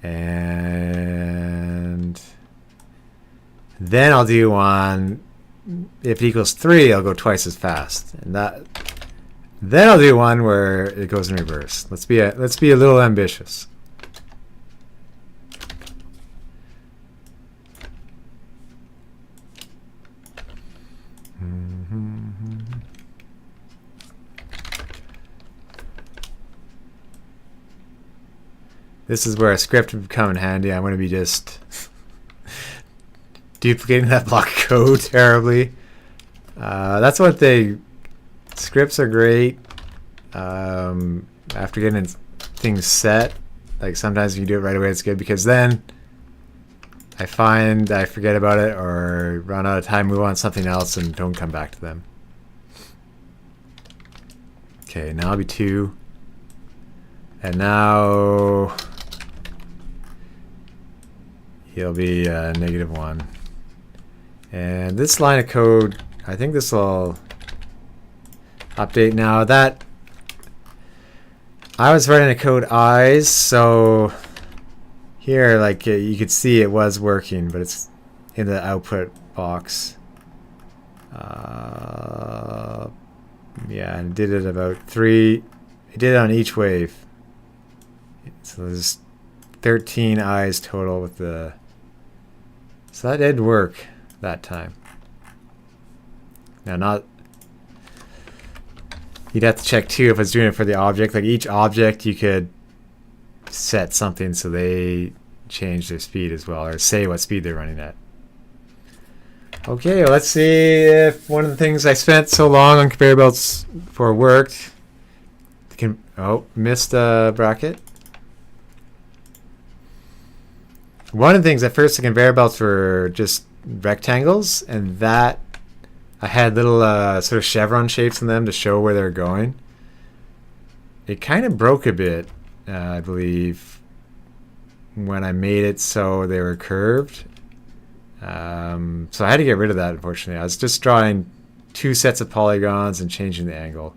And then I'll do one. If it equals 3, I'll go twice as fast. And then I'll do one where it goes in reverse. Let's be a little ambitious. This is where a script would come in handy. I'm going to be just duplicating that block of code terribly. That's what scripts are great. After getting things set, like sometimes if you do it right away, it's good, because then I find I forget about it or run out of time, move on to something else, and don't come back to them. Okay, now I'll be 2. And now he'll be -1. And this line of code, I think this will update now. That I was writing a code eyes, so here, like you could see it was working, but it's in the output box. Yeah, and it did it about 3. It did it on each wave. So there's 13 eyes total with the. So that did work that time. Now, not. You'd have to check too if it's doing it for the object. Like each object, you could set something so they change their speed as well, or say what speed they're running at. Okay, let's see if one of the things I spent so long on conveyor belts for worked. Missed a bracket. One of the things at first, the conveyor belts were just rectangles, and that I had little sort of chevron shapes in them to show where they're going. It kind of broke a bit, I believe, when I made it so they were curved. So I had to get rid of that, unfortunately. I was just drawing 2 sets of polygons and changing the angle.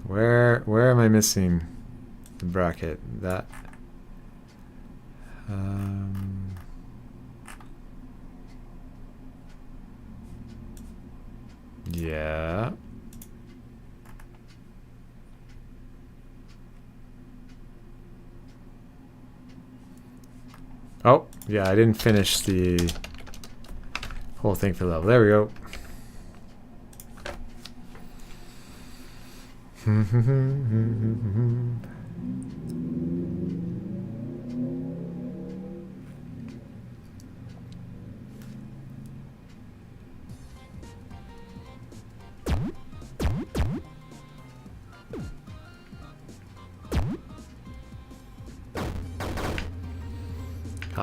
Where am I missing the bracket? That. Yeah. Oh, yeah, I didn't finish the whole thing for level. There we go.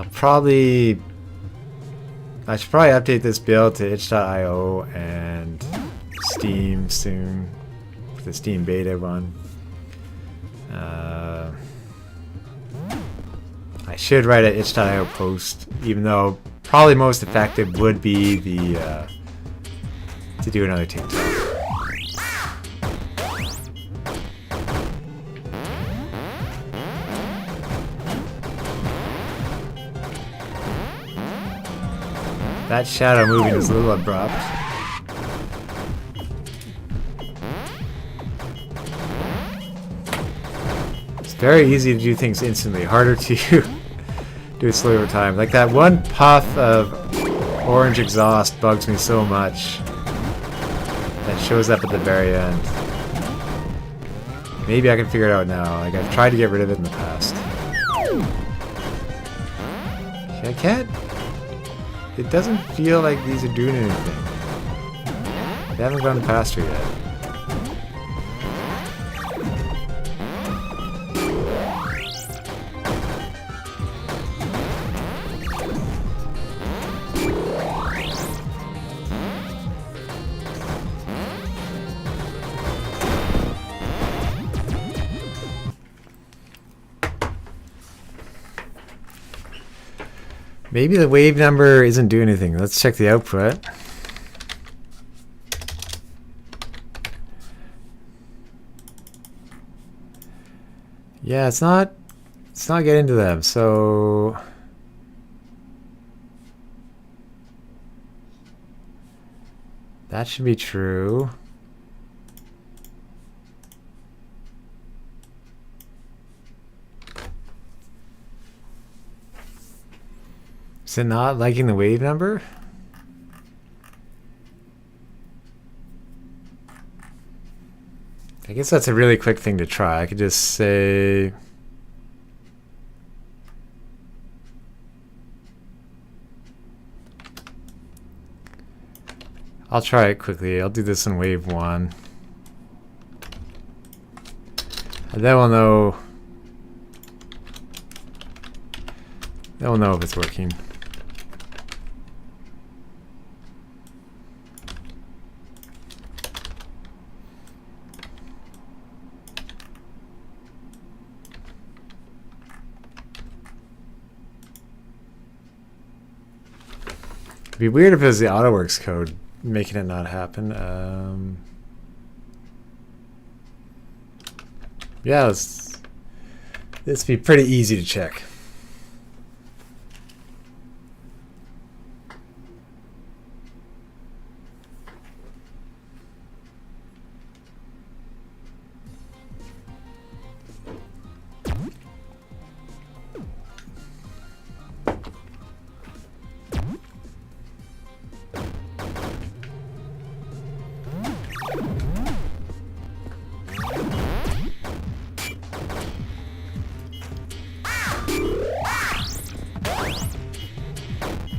I should probably update this build to itch.io and Steam soon, with the Steam beta one. I should write an itch.io post, even though probably most effective would be the to do another TikTok. That shadow moving is a little abrupt. It's very easy to do things instantly, harder to do it slowly over time. Like that one puff of orange exhaust bugs me so much. That shows up at the very end. Maybe I can figure it out now. Like I've tried to get rid of it in the past. I can't. It doesn't feel like these are doing anything. They haven't gone past her yet. Maybe the wave number isn't doing anything. Let's check the output. Yeah, it's not getting to them. So that should be true. Is it not liking the wave number? I guess that's a really quick thing to try. I could just say I'll try it quickly. I'll do this in wave 1. And then we'll know if it's working. It'd be weird if it was the AutoWorks code making it not happen. Yeah, this would be pretty easy to check.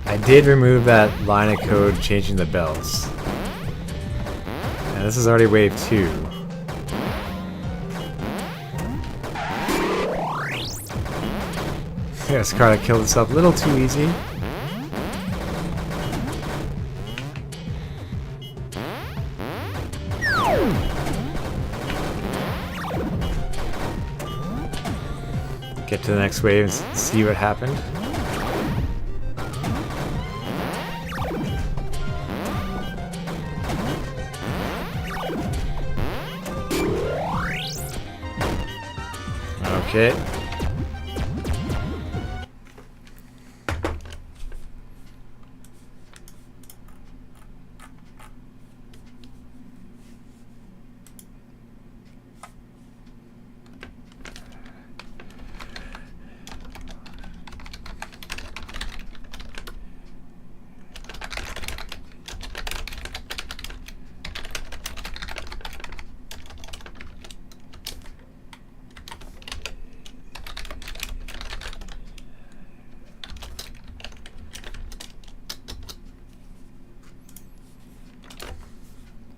I did remove that line of code changing the bells. And this is already wave 2. Yeah, Scarlet killed itself a little too easy. Get to the next wave and see what happened. Okay.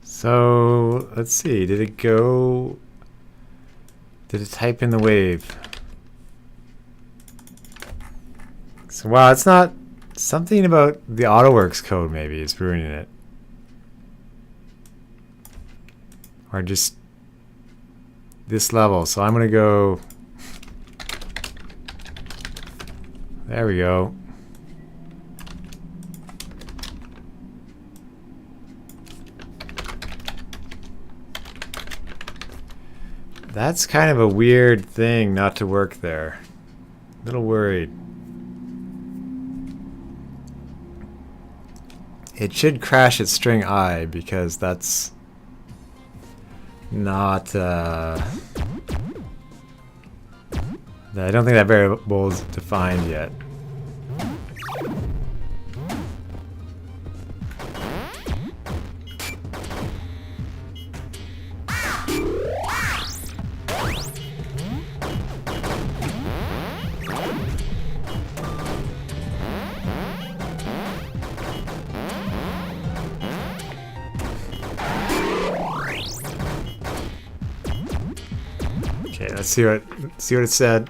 So let's see, did it type in the wave? So wow, it's not, something about the AutoWorks code maybe is ruining it. Or just this level. So I'm gonna go, there we go. That's kind of a weird thing not to work there. A little worried. It should crash at string I because that's not I don't think that variable is defined yet. Okay, let's see what it said.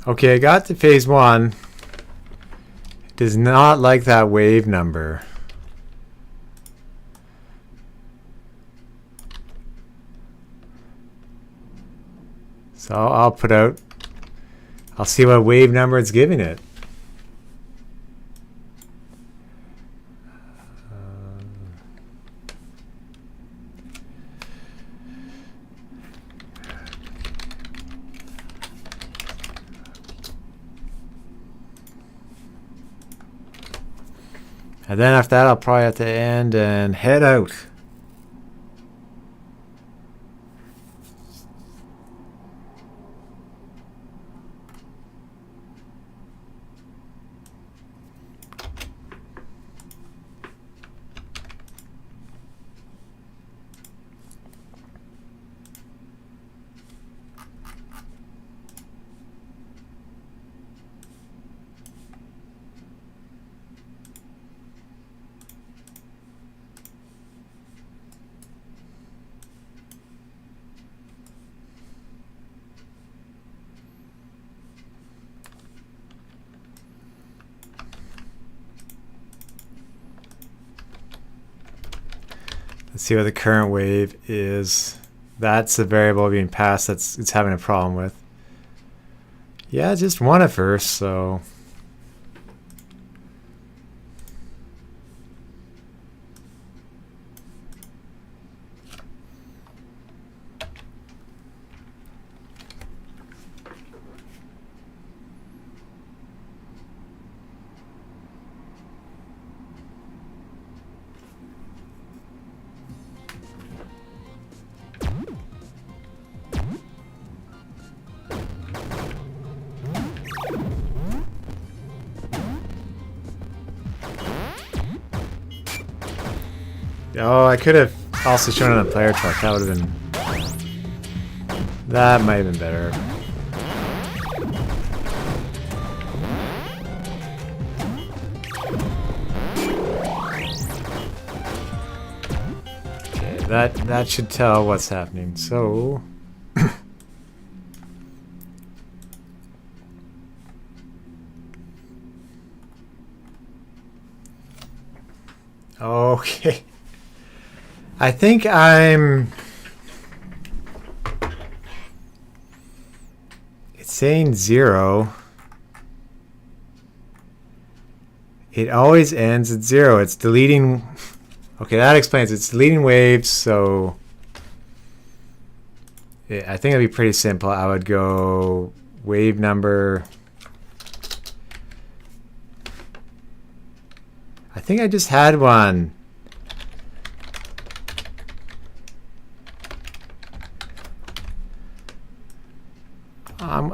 Okay, I got to phase 1. It does not like that wave number. So I'll put out, I'll see what wave number it's giving it. And then after that, I'll probably have to end and head out. Let's see what the current wave is. That's the variable being passed that's it's having a problem with. Yeah, just one at first, so oh, I could have also shown it on the player truck. That would have been. That might have been better. Okay, that should tell what's happening. So. Okay. I think I'm. It's saying 0. It always ends at 0. It's deleting. Okay, that explains it. It's deleting waves, so. I think it'd be pretty simple. I would go wave number. I think I just had one.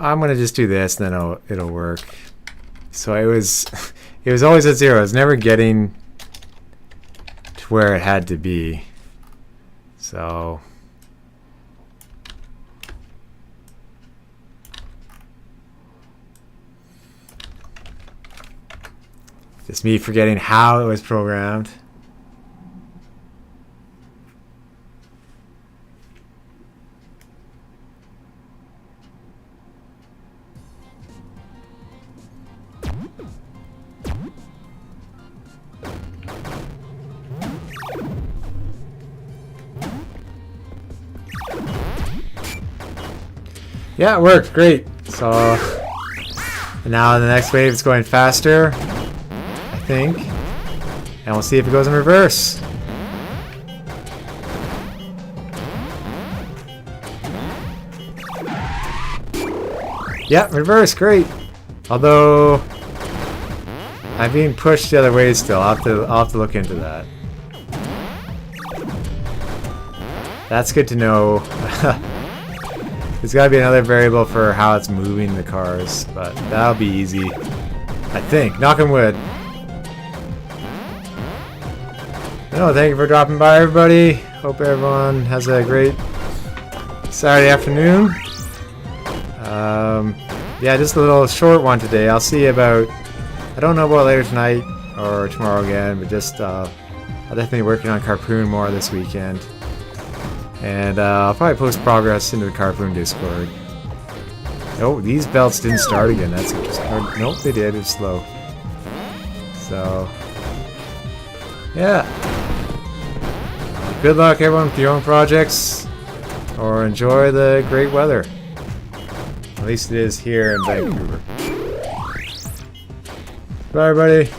I'm gonna just do this, and then it'll work. So it was always at 0. It was never getting to where it had to be. So just me forgetting how it was programmed. Yeah, it worked great. So now the next wave is going faster, I think, and we'll see if it goes in reverse. Yeah, reverse, great. Although I'm being pushed the other way still. I'll have to look into that. That's good to know. There's got to be another variable for how it's moving the cars, but that'll be easy, I think. Knock on wood. No, thank you for dropping by, everybody. Hope everyone has a great Saturday afternoon. Yeah, just a little short one today. I'll see about, I don't know about later tonight or tomorrow again, but just I'll definitely be working on Carpoon more this weekend. And I'll probably post progress into the Carpoon Discord. Oh, these belts didn't start again. That's interesting. Or, nope, they did. It's slow. So, yeah. Good luck, everyone, with your own projects. Or enjoy the great weather. At least it is here in Vancouver. Bye, everybody.